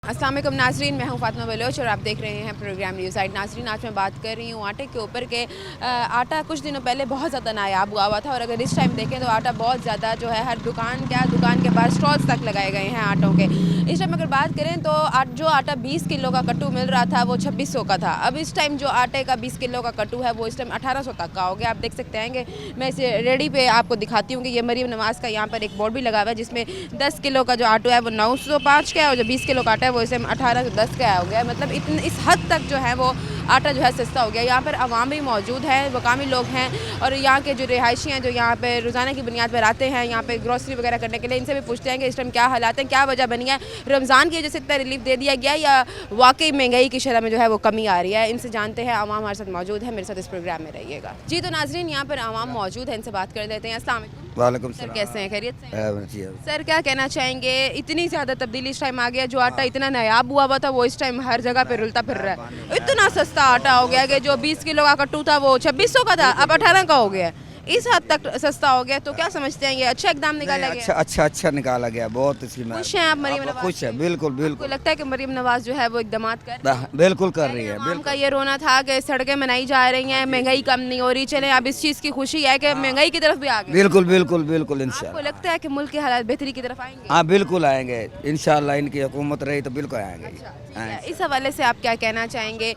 अस्सलाम वालेकुम नाज़रीन, मैं हूं फ़ातिमा बलोच और आप देख रहे हैं प्रोग्राम न्यूज़ साइड। नाज़रीन, आज मैं बात कर रही हूं आटे के ऊपर के आटा कुछ दिनों पहले बहुत ज़्यादा नायाब हुआ था और अगर इस टाइम देखें तो आटा बहुत ज़्यादा जो है हर दुकान के पास स्टॉल्स तक लगाए गए हैं आटों के। इस टाइम अगर बात करें तो जो आटा 20 किलो का कट्टू मिल रहा था वो 2600 का था। अब इस टाइम जो आटे का 20 किलो का कट्टू है वो इस टाइम 1800 तक का हो गया। आप देख सकते हैं कि मैं इसे रेडी पे आपको दिखाती हूँ कि ये मरीम नवाज़ का यहाँ पर एक बोर्ड भी लगा हुआ है जिसमें 10 किलो का जो आटो है वो 905 का है और जो 20 किलो का आटा है वो इस टाइम 1810 का हो गया। मतलब इस हद तक जो है वो आटा जो है सस्ता हो गया। यहाँ पर अवाम भी मौजूद है, मकामी लोग हैं और यहाँ के जो रिहायशी हैं जो यहाँ पे रोज़ाना की बुनियाद पर आते हैं यहाँ पे ग्रोसरी वगैरह करने के लिए, इनसे भी पूछते हैं कि इस टाइम क्या हालात हैं, क्या वजह बनी है, रमज़ान की वजह से इतना रिलीफ दे दिया गया या वाकई महंगाई की शरह में जो है वो कमी आ रही है। इनसे जानते हैं। अवाम हमारे साथ मौजूद है, मेरे साथ इस प्रोग्राम में रहिएगा। जी तो नाज़रीन, यहाँ पर अवाम मौजूद है, इनसे बात कर लेते हैं। अस्सलाम वालेकुम सर, सलाम। कैसे हैं? खैरियत से हैं? सर सर क्या कहना चाहेंगे, इतनी ज़्यादा तब्दीली इस टाइम आ गया, जो आटा इतना नायाब हुआ था वो इस टाइम हर जगह पे रुलता फिर रहा है। इतना सस्ता आटा हो गया कि जो 20 किलो का कट्टू था वो 2600 का था, अब 18 का हो गया। इस हद तक सस्ता हो गया, तो क्या समझते हैं ये अच्छा इकदाम निकाला गया? अच्छा निकाला गया, बहुत इसकी खुश हैं आप मरीम नवाज? खुश है, बिल्कुल आपको बिल्कुल लगता है कि मरीम नवाज जो है वो इकदाम कर रही है? बिल्कुल कर रही है। आवाम का ये रोना था कि सड़कें बनाई जा रही हैं, महंगाई कम नहीं हो रही। चलें, अब इस चीज़ की खुशी है कि महंगाई की तरफ भी आ गए। बिल्कुल बिल्कुल बिल्कुल आपको इंशाल्लाह। लगता है कि मुल्क के हालात बेहतरी की तरफ आएंगे? हाँ बिल्कुल आएंगे इंशाल्लाह, इनकी हुकूमत रही तो बिल्कुल आएंगे। ठीक है, इस हवाले से आप क्या कहना चाहेंगे?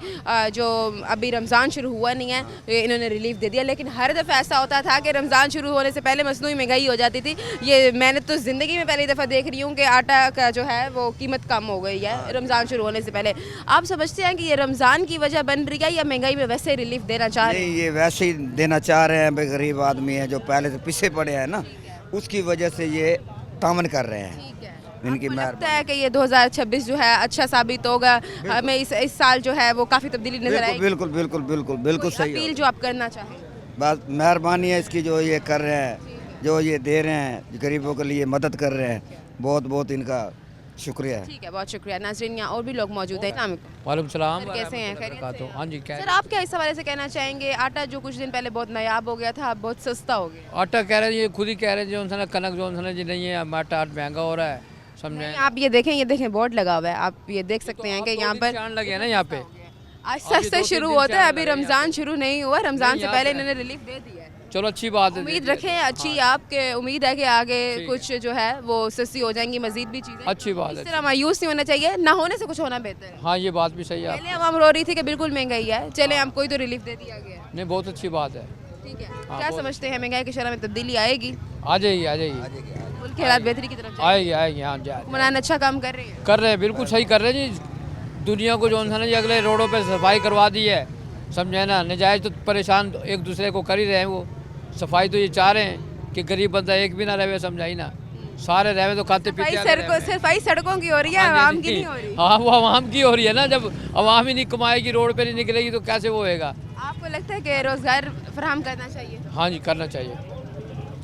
जो अभी रमज़ान शुरू हुआ नहीं है, इन्होंने रिलीफ दे दिया, लेकिन हर दफ़ा ऐसा होता था कि रमज़ान शुरू होने से पहले मसनूई महंगाई हो जाती थी। ये मैंने तो ज़िंदगी में पहली दफ़ा देख रही हूँ कि आटा का जो है वो कीमत कम हो गई है रमज़ान शुरू होने से पहले। आप समझते हैं कि ये रमज़ान की वजह बन रही है या महंगाई में वैसे रिलीफ देना चाह रहे हैं? नहीं, ये वैसे ही देना चाह रहे हैं। गरीब आदमी है जो पहले से पीछे पड़े हैं ना, उसकी वजह से ये तामन कर रहे हैं। इनकी आपको लगता है कि ये 2026 जो है अच्छा साबित होगा? हमें इस साल जो है वो काफ़ी तब्दीली नजर आएगी? बिल्कुल बिल्कुल बिल्कुल बिल्कुल सही अपील है। जो आप करना चाहें? बस मेहरबानी है इसकी, जो ये कर रहे हैं, जो ये दे रहे हैं, गरीबों के लिए मदद कर रहे हैं, बहुत बहुत इनका शुक्रिया है। ठीक है, बहुत शुक्रिया। नाज़रीन, यहाँ और भी लोग मौजूद हैं। वालेकुम सलाम। सर, कैसे हैं? खैरियत से हैं? हाँ जी, क्या सर, आप क्या इस हवाले से कहना चाहेंगे? आटा जो कुछ दिन पहले बहुत नायाब हो गया था, अब बहुत सस्ता हो गया। आटा कह रहे हैं, ये खुद ही कह रहे हैं जो कनक जो जी नहीं है, आटा महंगा हो रहा है, समझे। आप ये देखें बोर्ड लगा हुआ है, आप ये देख सकते हैं कि यहाँ पर चांद लगे हैं ना यहाँ पे। आज सस्ते शुरू होता है, अभी रमज़ान शुरू नहीं हुआ, रमज़ान से यहाँ पहले पे- इन्होंने रिलीफ दे दिया है। चलो अच्छी बात है। उम्मीद रखें अच्छी, आपके उम्मीद है कि आगे कुछ जो है वो सस्ती हो जाएंगी, मजीद भी चीज़ें। अच्छी बात इस है। तरह मायूस नहीं होना चाहिए, ना होने से कुछ होना बेहतर है। हाँ ये बात भी सही है। पहले हम रो रही थी कि बिल्कुल महंगाई है, चले हम कोई तो रिलीफ दे दिया गया है। नहीं, बहुत अच्छी बात है। ठीक है, हाँ, क्या बहुत- समझते हैं महंगाई की शरह में तब्दीली आएगी? आ जाइए आ जाइए, मुल्क के हालात बेहतरी की तरफ जाएंगे? आएगी आएगी। हाँ जी, हुक्मरान अच्छा काम कर रहे हैं? कर रहे हैं, बिल्कुल सही कर रहे हैं जी। दुनिया को जो जी अगले रोडों पे सफाई करवा दी है, समझे ना। नजायज़ तो परेशान एक दूसरे को कर ही रहे हैं, वो सफाई तो ये चाह रहे हैं कि गरीब बंदा एक भी ना रहे, समझाई ना, सारे रहे तो खाते पीते सफाई सड़कों की हो रही है, आवाम की नहीं हो रही। हाँ वो आवाम की हो रही है ना, जब आवाम ही नहीं कमाएगी, रोड पे नहीं निकलेगी तो कैसे वो होएगा। आपको लगता है कि रोजगार फराहम करना चाहिए? हाँ जी, करना चाहिए।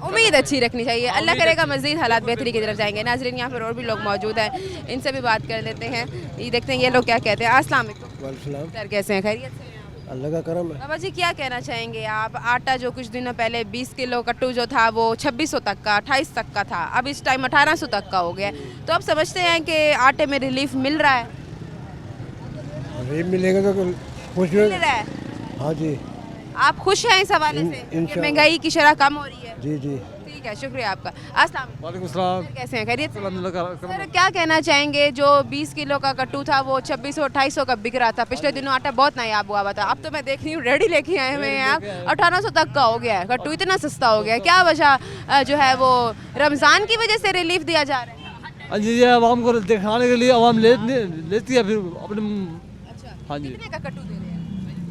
उम्मीद अच्छी रखनी चाहिए, अल्लाह करेगा मज़ीद हालात बेहतरी की तरफ जाएंगे। नाज़रीन, यहाँ पर और भी लोग मौजूद हैं, इनसे भी बात कर लेते हैं। ये देखते हैं ये लोग क्या कहते हैं। अस्सलाम वालेकुम सर, कैसे हैं? खैरियत से हैं? अल्लाह का करम है। बाबा जी, क्या कहना चाहेंगे आप? आटा जो कुछ दिनों पहले 20 किलो कट्टू जो था वो 2600 तक का, 28 तक का था, अब इस टाइम 1800 तक का हो गया, तो आप समझते हैं कि आटे में रिलीफ मिल रहा है? रिलीफ मिलेगा तो कुछ मिल रहा है। हाँ जी आप खुश हैं इस हवाले से कि इंशाअल्लाह। महंगाई की शरह कम हो रही है? जी जी। ठीक है, शुक्रिया आपका। अस्सलाम वालेकुम सलाम। वालेकुम, कैसे हैं? खैरियत से? सर सर, क्या कहना चाहेंगे, जो 20 किलो का कट्टू था वो 2600-2800 का बिक रहा था, पिछले दिनों आटा बहुत नायाब हुआ था, अब तो मैं देख रही हूँ रेडी लेके आए हुए हैं आप, 1800 तक का हो गया है कट्टू, इतना सस्ता हो गया है। क्या वजह जो है वो रमज़ान की वजह से रिलीफ दिया जा रहा है? जी, ये आवाम को दिखाने के लिए आवाम लेती है फिर अपने। अच्छा, हाँ जी, कितने का कट्टू दे रहे हैं?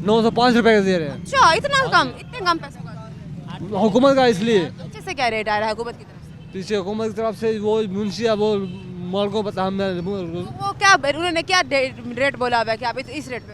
905 रुपए का दे रहे हैं अच्छा, इतना कम, इतने कम पैसों का? हुकूमत का, इसलिए पीछे से क्या रेट आ रहा है हुकूमत की तरफ से? पीछे हुकूमत की तरफ से वो मुंशी है, वो माल को बता हम वो क्या उन्होंने क्या रेट बोला हुआ है कि आप इस रेट पे?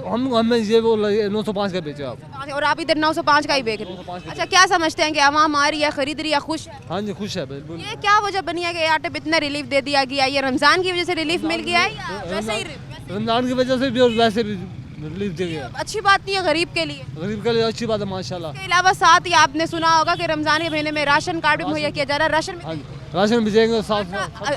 हमें ये वो 905 का बेचे आप। और आप इधर 905 का ही बेच रहे हैं? अच्छा, क्या समझते हैं कि आवाम आ रही है, खरीद रही है, खुश है? हाँ जी, खुश है बिल्कुल। ये क्या वजह बनी है कि आटे पे इतना रिलीफ दे दिया गया? ये रमजान की वजह से रिलीफ मिल गया है या वैसे ही रमजान की वजह से भी और वैसे भी रिलीफ दे गया। अच्छी बात नहीं है गरीब के लिए? गरीब के लिए अच्छी बात है माशाल्लाह। इसके अलावा साथ ही आपने सुना होगा कि रमजान के महीने में राशन कार्ड भी मुहैया किया जा रहा है। राशन हाँ में जी, राशन भी देंगे साथ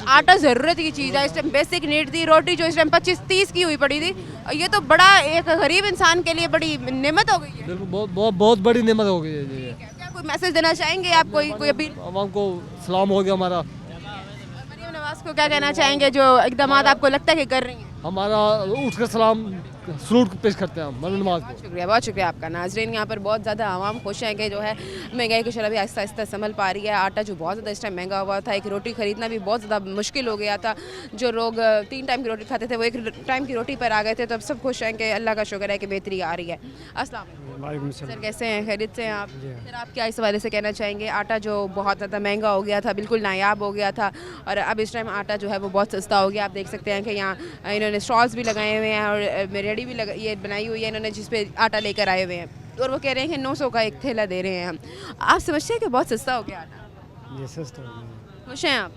आटा ज़रूरत की चीज़ है, इस टाइम बेसिक नीड थी। रोटी जो इस टाइम 25-30 की हुई पड़ी थी, और ये तो बड़ा एक गरीब इंसान के लिए बड़ी नेमत हो गई है। बिल्कुल बहुत बहुत बहुत बड़ी नेमत हो गई है ये। क्या कोई मैसेज देना चाहेंगे आप, कोई अपील? आवाम को सलाम हो गया हमारा। मरियम नवाज को क्या कहना चाहेंगे जो इकदाम आपको लगता है कि कर रही हैं? हमारा उठ कर सलाम सलूट पेश करते हैं हम मरियम नवाज को। शुक्रिया, बहुत शुक्रिया आपका। नाजरीन, यहाँ पर बहुत ज़्यादा आवाम खुश हैं कि जो है महंगाई की शरह भी आहिस्ता आहिस्ता संभल पा रही है। आटा जो बहुत ज़्यादा इस टाइम महंगा हुआ था, एक रोटी ख़रीदना भी बहुत ज़्यादा मुश्किल हो गया था। जो लोग 3 टाइम की रोटी खाते थे वो 1 टाइम की रोटी पर आ गए थे। तो अब सब खुश हैं कि अल्लाह का शुक्र है कि बेहतरी आ रही है। अस्सलाम वालेकुम सर, कैसे हैं? खैरियत से हैं आप? सर, आप क्या इस हवाले से कहना चाहेंगे? आटा जो बहुत ज़्यादा महंगा हो गया था, बिल्कुल नायाब हो गया था, और अब इस टाइम आटा जो है वो बहुत सस्ता हो गया। आप देख सकते हैं कि यहाँ इन्होंने स्टॉल्स भी लगाए हुए हैं और रेडी भी ये बनाई हुई है इन्होंने, जिस पे आटा लेकर आए हुए हैं, और वो कह रहे हैं कि 900 का एक थैला दे रहे हैं हम। आप समझते हैं कि बहुत सस्ता हो गया आटा? ये सस्ता हो गया। खुश हैं आप?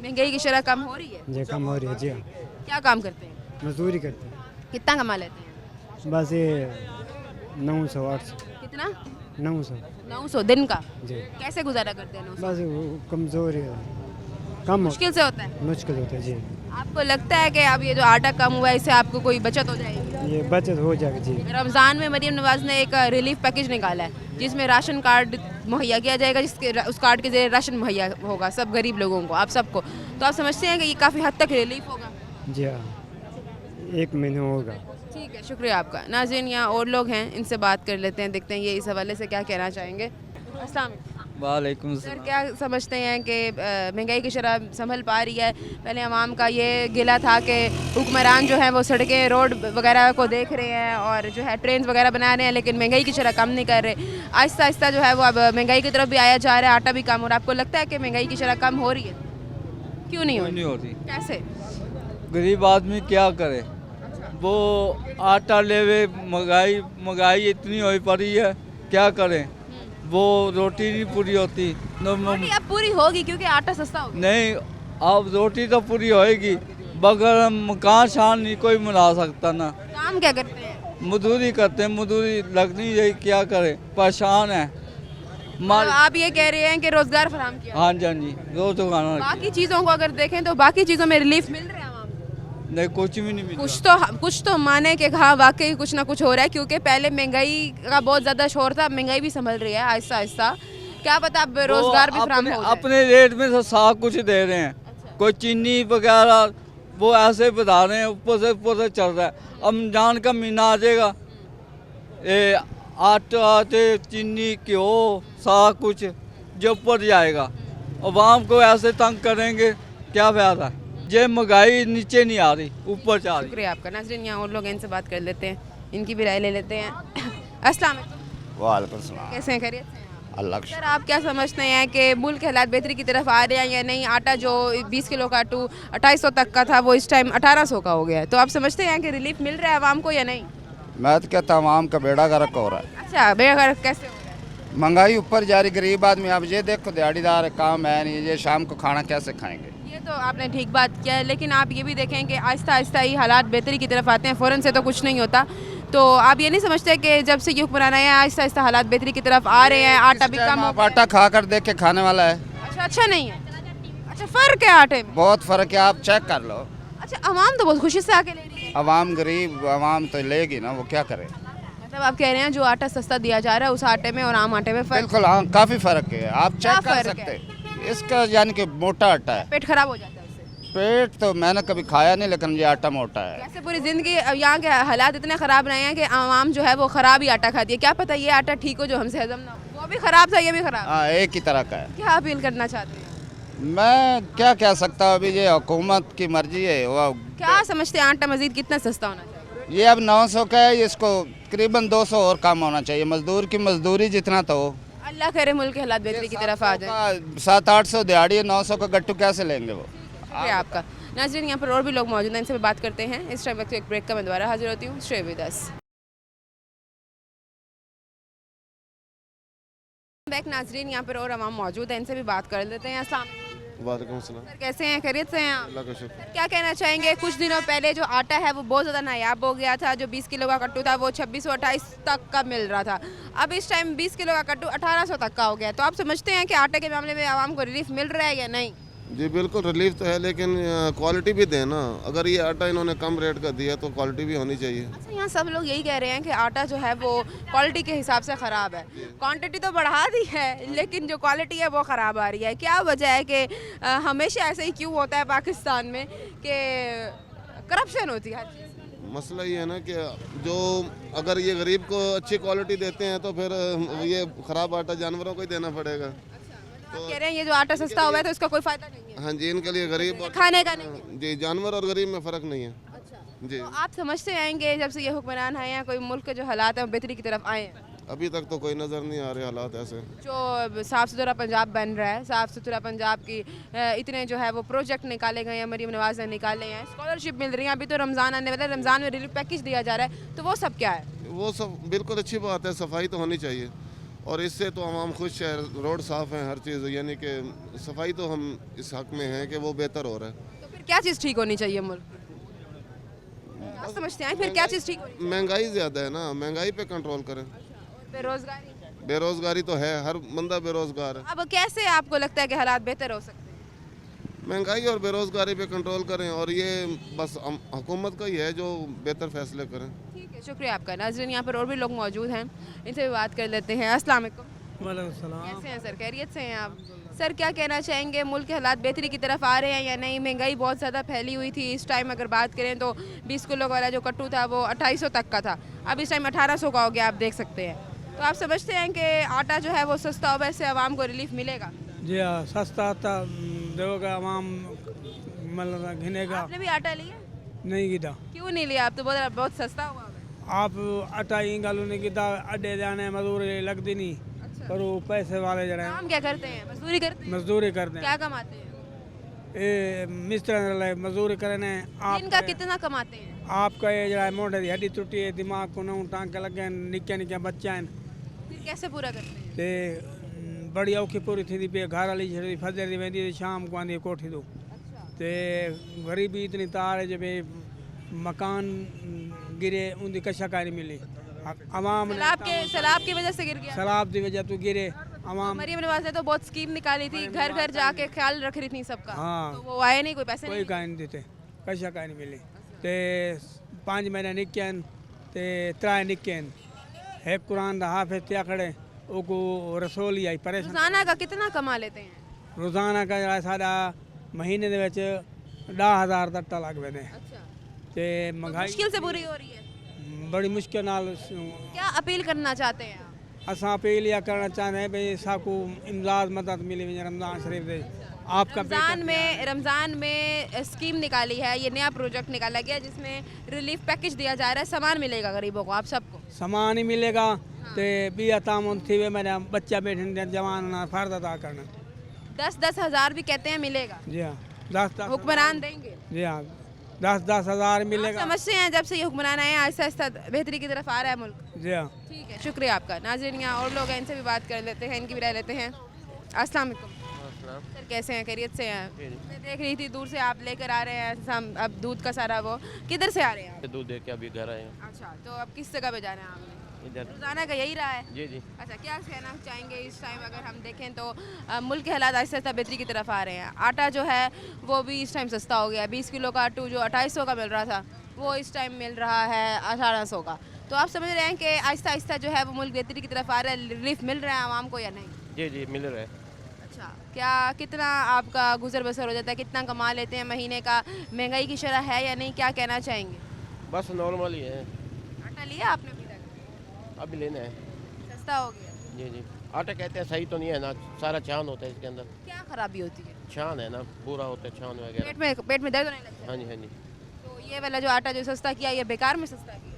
महंगाई की शरह कम हो रही है? ये कम हो रही है जी हाँ। क्या काम करते हैं? मजदूरी करते हैं, कितना कमा लेते हैं? बस ये 900-800। कितना? 900 900 दिन का? जी। कैसे गुजारा करते हैं 900? बस वो कमज़ोरी है, कम मुश्किल से होता है। मुश्किल होता है जी। आपको लगता है कि अब ये जो आटा कम हुआ है इससे आपको कोई बचत हो जाएगी? ये बचत हो जाएगी जी। रमज़ान में मरियम नवाज़ ने एक रिलीफ पैकेज निकाला है जिसमें राशन कार्ड मुहैया किया जाएगा, जिसके उस कार्ड के जरिए राशन मुहैया होगा सब गरीब लोगों को, आप सबको। तो आप समझते हैं कि ये काफ़ी हद तक रिलीफ होगा? जी हाँ, 1 महीने होगा। ठीक है, शुक्रिया आपका। नाज़रीन, यहाँ और लोग हैं, इनसे बात कर लेते हैं, देखते हैं ये इस हवाले से क्या कहना चाहेंगे। अस्सलाम वालेकुम सर, क्या समझते हैं कि महंगाई की शरह संभल पा रही है? पहले आवाम का ये गिला था कि हुक्मरान जो है वो सड़कें रोड वगैरह को देख रहे हैं और जो है ट्रेन वगैरह बना रहे हैं, लेकिन महंगाई की शरह कम नहीं कर रहे। आहिस्ता आहिस्ता जो है वो अब महंगाई की तरफ भी आया जा रहा है, आटा भी कम हो रहा है। आपको लगता है कि महंगाई की शरह कम हो रही है? क्यों नहीं हो रही? नहीं होती। कैसे? गरीब आदमी क्या करे, वो आटा लेवे, महंगाई इतनी हो पड़ी है, क्या करें, वो रोटी नहीं पूरी होती। रोटी अब पूरी होगी क्योंकि आटा सस्ता हो गया। नहीं, अब रोटी तो पूरी होएगी, बगैर मकान शान नहीं कोई बना सकता ना। काम क्या करते हैं? मजदूरी करते हैं, मजदूरी लगनी यही, क्या करे, परेशान है। तो आप ये कह रहे हैं कि रोजगार फराहम किया? हाँ जी, हाँ जी, रोज तो खाना बाकी चीज़ों को अगर देखें तो बाकी चीज़ों में रिलीफ मिल रहा है आवाम को? नहीं, कुछ भी नहीं मिला। कुछ तो माने कि हाँ वाकई कुछ ना कुछ हो रहा है, क्योंकि पहले महंगाई का बहुत ज़्यादा शोर था, महंगाई भी संभल रही है आहिस्ता आहिस्ता। क्या पता अब रोजगार भी फराहम हो जाए। अपने रेट में तो साफ कुछ दे रहे हैं। कोई चीनी वगैरह वो ऐसे बता रहे हैं, ऊपर से चल रहा है। अब रमजान का महीना आ जाएगा, ये आटा चीनी घ्यो सारा कुछ जो ऊपर जाएगा, अवाम को ऐसे तंग करेंगे, क्या फायदा। ये महंगाई नीचे नहीं आ रही, ऊपर जा रही। शुक्रिया आपका। नाज़रीन, यहाँ और लोग हैं, इनसे बात कर लेते हैं, इनकी भी राय ले लेते हैं। अस्सलाम वालेकुम। वालेकुम सलाम। कैसे हैं? खैरियत से हैं? अल्लाह का सर, आप क्या समझते हैं कि मुल्क के हालात बेहतरी की तरफ आ रहे हैं या नहीं? आटा जो 20 किलो का 2800 तक का था वो इस टाइम 1800 का हो गया है, तो आप समझते हैं कि रिलीफ मिल रहा है आवाम को या नहीं? मैं तो कहता हूँ आवाम का बेड़ा गर्क हो रहा है। अच्छा, बेगर कैसे हो रहा है? महंगाई ऊपर जा रही, गरीब आदमी अब ये देखो दिहाड़ीदार काम है नहीं, ये शाम को खाना कैसे खाएंगे। ये तो आपने ठीक बात किया है, लेकिन आप ये भी देखें कि आहिस्ता आहिस्ता ही हालात बेहतरी की तरफ आते हैं, फ़ौरन से तो कुछ नहीं होता। तो आप ये नहीं समझते कि जब से ये हुक्मरान आए हैं आहिस्ता आहिस्ता हालात बेहतरी की तरफ आ रहे हैं, आटा भी कम हो आप आटा खा कर देख के खाने वाला है, अच्छा नहीं है? अच्छा, फ़र्क है आटे में? बहुत फ़र्क है, आप चेक कर लो। अच्छा, आवाम तो बहुत खुशी से आके ले रही है। अवाम गरीब अवाम तो लेगी ना, वो क्या करे। मतलब आप कह रहे हैं जो आटा सस्ता दिया जा रहा है उस आटे में और आम आटे में फ़र्क? बिल्कुल हाँ, काफ़ी फ़र्क है, आप क्या चेक कर फ़र्क सकते हैं। इसका यानी कि मोटा आटा है। पेट खराब हो जाता है उससे? पेट तो मैंने कभी खाया नहीं, लेकिन ये आटा मोटा है। वैसे पूरी ज़िंदगी यहाँ के हालात इतने ख़राब रहे हैं कि आवाम जो है वो ख़राब ही आटा खाती है। क्या पता ये आटा ठीक हो जो हमसे हजम ना हो। वो भी ख़राब था, ये भी ख़राब। हाँ, एक ही तरह का है। क्या अपील करना चाहते हैं? मैं क्या कह सकता हूँ, अभी ये हुकूमत की मर्जी है। वो क्या समझते हैं आटा मज़ीद कितना सस्ता होना चाहिए? ये अब 900 का है, इसको तकरीबन 200 और कम होना चाहिए। मजदूर की मजदूरी जितना तो हो। अल्लाह करे मुल्क के हालात बेहतरी की तरफ आ जाए। 700-800 दिहाड़ी है, 900 का गट्टू कैसे लेंगे वो। शुक्रिया आपका। नाज़रीन, यहाँ पर और भी लोग मौजूद हैं, इनसे भी बात करते हैं। इस टाइम वक्त एक ब्रेक का मैं दोबारा हाजिर होती हूँ। Stay with us. बैक नाज़रीन, यहाँ पर और आवाम मौजूद हैं, इनसे भी बात कर लेते हैं। अस्सलाम वालेकुम। वालेकुम सलाम। सर कैसे हैं, खैरियत से हैं आप? अल्लाह का शुक्र। सर क्या कहना चाहेंगे, कुछ दिनों पहले जो आटा है वो बहुत ज़्यादा नायाब हो गया था, जो 20 किलो का कट्टू था वो 2628 तक का मिल रहा था। अब इस टाइम 20 किलो का कट्टू 1800 तक का हो गया। तो आप समझते हैं कि आटे के मामले में आवाम को रिलीफ मिल रहा है या नहीं? जी बिल्कुल रिलीफ तो है, लेकिन क्वालिटी भी देना। अगर ये आटा इन्होंने कम रेट का दिया तो क्वालिटी भी होनी चाहिए। अच्छा, यहाँ सब लोग यही कह रहे हैं कि आटा जो है वो क्वालिटी के हिसाब से ख़राब है। क्वांटिटी तो बढ़ा दी है लेकिन जो क्वालिटी है वो ख़राब आ रही है। क्या वजह है कि हमेशा ऐसे ही क्यों होता है पाकिस्तान में कि करप्शन होती है हर चीज़? मसला ये है ना कि जो अगर ये गरीब को अच्छी क्वालिटी देते हैं तो फिर ये ख़राब आटा जानवरों को ही देना पड़ेगा। आप कह रहे हैं ये जो आटा सस्ता हुआ है तो इसका कोई फ़ायदा नहीं है? हाँ जी, इनके लिए गरीब और खाने का नहीं है? जी, जानवर और गरीब में फ़र्क नहीं है। जी तो आप समझते हैं कि जब से ये हुक्मरान आए हैं कोई मुल्क के जो हालात हैं वो बेहतरी की तरफ आए हैं? अभी तक तो कोई नज़र नहीं आ रहे हालात ऐसे। जो साफ़ सुथरा पंजाब बन रहा है, साफ़ सुथरा पंजाब की इतने जो है वो प्रोजेक्ट निकाले गए हैं, मरीम नवाज ने निकाले हैं, स्कॉलरशिप मिल रही है, अभी तो रमज़ान आने वाला है, रमज़ान में रिलीफ पैकेज दिया जा रहा है, तो वो सब क्या है? वो सब बिल्कुल अच्छी बात है, सफाई तो होनी चाहिए और इससे तो आवाम खुश है, रोड साफ़ है, हर चीज़, यानी कि सफाई तो हम इस हक़ में हैं कि वो बेहतर हो रहा है। तो फिर क्या चीज़ ठीक होनी चाहिए मुल्क में? आप समझते हैं फिर क्या चीज़ ठीक होनी चाहिए? महंगाई ज़्यादा है ना, महंगाई पे कंट्रोल करें। बेरोज़गारी? बेरोज़गारी तो है, हर बंदा बेरोज़गार है। अब कैसे आपको लगता है कि हालात बेहतर हो सकते हैं? महंगाई और बेरोज़गारी पे कंट्रोल करें और ये बस हुकूमत का ही है जो बेहतर फैसले करें। ठीक है, शुक्रिया आपका। नाज़रीन यहाँ पर और भी लोग मौजूद हैं, इनसे भी बात कर लेते हैं। अस्सलाम वालेकुम। वालेकुम सलाम। कैसे हैं सर, खैरियत से हैं आप? सर क्या कहना चाहेंगे, मुल्क के हालात बेहतरी की तरफ आ रहे हैं या नहीं? महंगाई बहुत ज़्यादा फैली हुई थी, इस टाइम अगर बात करें तो 20 किलो वाला जो कट्टू था वो 2800 तक का था, अब इस टाइम 1800 का हो गया, आप देख सकते हैं। तो आप समझते हैं कि आटा जो है वो सस्ता हो, वैसे आवाम को रिलीफ मिलेगा? जी हाँ, सस्ता आता दोगा आवाम मतलब घिनेगा। आपने भी आटा लिया? नहीं गिदा क्यों नहीं लिया? आप तो बहुत सस्ता हुआ है। आप आटा ही गल नहीं गिदा, अड्डे जाने मजदूरी लगती नहीं, पर वो पैसे वाले जरा काम क्या करते हैं? मजदूरी करते हैं? मजदूरी करते हैं। क्या कमाते हैं? ये मिस्त्री मजदूरी करने दिन का आप कितना कमाते हैं? आपका ये जरा मोटे की हड्डी टुटी है, दिमाग को नौ टांग के लगे, निक्के निक्के बच्चा हैं फिर कैसे पूरा करते हैं? ते बड़ी औखी पूरी थी पे घर वाली छड़ी फजर दी वेंदी ते शाम को आंदी कोठी दो अच्छा, ते गरीबी इतनी तार है जब मकान गिरे उनकी कशा का नहीं मिली अवाम सैलाब की वजह से गिर गया। सैलाब की वजह तो गिरे अवाम मरीम नवाज ने तो बहुत स्कीम निकाली थी, घर घर जाके ख्याल रख रही थी सबका। हाँ। तो वो आए नहीं, कोई पैसे कोई नहीं? का नहीं देते, कशा का नहीं मिली ते 5 महीने निक्के ते 3 निक्के एक कुरान दा हाफिज त्या खड़े ओको रसोली आई परेशान। रोजाना का कितना कमा लेते हैं? रोजाना का जरा साडा महीने दे विच 10,000 तक लग वेंदे अच्छा, ते महंगाई मुश्किल से पूरी हो रही है। बड़ी मुश्किल नाल क्या अपील करना चाहते हैं आप? असां अपील या करना चाहते हैं भाई साकू इमदाद मदद मिली वञे रमज़ान शरीफ दे आपका रमज़ान में स्कीम निकाली है, ये नया प्रोजेक्ट निकाला गया जिसमें रिलीफ पैकेज दिया जा रहा है, सामान मिलेगा गरीबों को, आप सबको सामान ही मिलेगा ते बिया तामुन थी वे मेरा बच्चा बैठे जवान ना फर्द अदा करना 10-10 हज़ार भी कहते हैं मिलेगा। जी हाँ 10 हुक्मरान देंगे? जी हाँ 10 हज़ार मिलेगा। आप समझते हैं जब से ये हुक्मरान आए हैं आहिस्ता आहिस्ता बेहतरी की तरफ आ रहा है मुल्क? जी हाँ ठीक है, शुक्रिया आपका। नाज़रीन यहाँ और लोग हैं, इनसे भी बात कर लेते हैं, इनकी भी राय लेते हैं। अस्सलाम वालेकुम सर, कैसे हैं, खैरियत से हैं? मैं देख रही थी दूर से आप लेकर आ रहे हैं अब दूध का सारा, वो किधर से आ रहे हैं आप? दूध दे के अभी घर आए हैं अच्छा, तो अब किस जगह पे जाना है आपने? इधर। रोजाना का यही रहा है? जी जी। अच्छा, क्या कहना चाहेंगे इस टाइम अगर हम देखें तो मुल्क के हालात आहिस्ता आहिस्ता बेहतरी की तरफ आ रहे हैं, आटा जो है वो भी इस टाइम सस्ता हो गया है, 20 किलो का आटू जो 2800 का मिल रहा था वो इस टाइम मिल रहा है 1800 का। तो आप समझ रहे हैं कि आहिस्ता आहिस्ता जो है वो मुल्क बेहतरी की तरफ आ रहा है, रिलीफ मिल रहा है आवाम को या नहीं? जी जी मिल रहा है। अच्छा, क्या कितना आपका गुजर बसर हो जाता है, कितना कमा लेते हैं महीने का? महंगाई की शरह है या नहीं, क्या कहना चाहेंगे? बस नॉर्मल ही है। आटा लिया आपने अभी तक? अभी लेना है। सस्ता हो गया? जी जी। आटा कहते हैं सही तो नहीं है ना, सारा छान होता है इसके अंदर। क्या खराबी होती है? छान है ना, पूरा होता है छान वगैरह। पेट में दर्द होने लगता है? हाँ जी हाँ जी। तो ये वाला जो आटा जो सस्ता किया ये बेकार में सस्ता किया?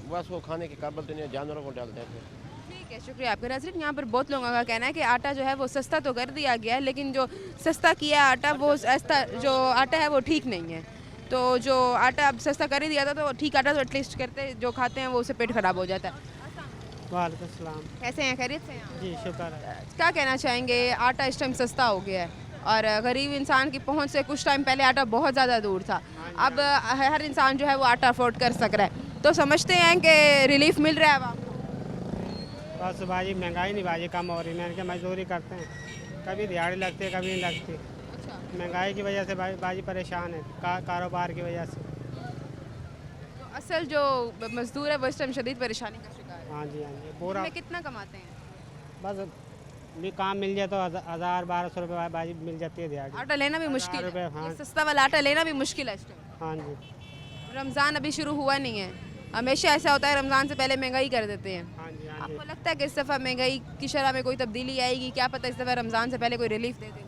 बस वो खाने के काबिल तो नहीं है, जानवरों को डालते हैं फिर। ठीक है, शुक्रिया आपका। नाज़रीन यहाँ पर बहुत लोगों का कहना है कि आटा जो है वो सस्ता तो कर दिया गया है, लेकिन जो सस्ता किया आटा वो सस्ता जो आटा है वो ठीक नहीं है। तो जो आटा अब सस्ता कर ही दिया था तो ठीक आटा तो एटलीस्ट करते, जो खाते हैं वो उससे पेट खराब हो जाता है। वालेकुम सलाम। कैसे हैं, खैरियत से हैं आप? जी शुक्र है। क्या कहना चाहेंगे, आटा इस टाइम सस्ता हो गया है, और गरीब इंसान की पहुंच से कुछ टाइम पहले आटा बहुत ज़्यादा दूर था। अब हर इंसान जो है वो आटा अफोर्ड कर सक रहा है, तो समझते हैं कि रिलीफ मिल रहा है आवाम को? बस भाजी महंगाई नहीं भाजी कम हो रही, मैंने क्या मजदूरी करते हैं, कभी दिहाड़ी लगती है कभी नहीं लगती। महंगाई की वजह से बाजी परेशान है, कारोबार की वजह से। तो असल जो मजदूर है वो इस टाइम शदीद परेशानी का शिकार है। हाँ जी हाँ जी, पूरा में कितना कमाते हैं? बस भी काम मिल जाए तो 1000-1200 रुपये बाजी मिल जाती है दिहाड़ी। आटा लेना भी मुश्किल है, रुपये, हाँ। ये सस्ता वाला आटा लेना भी मुश्किल है इस टाइम। हाँ जी रमज़ान अभी शुरू हुआ नहीं है, हमेशा ऐसा होता है रमज़ान से पहले महंगाई कर देते हैं। हाँ जी हाँ जी। आपको लगता है कि इस दफ़ा महंगाई की शरह में कोई तब्दीली आएगी? क्या पता इस दफ़ा रमज़ान से पहले कोई रिलीफ दे दे।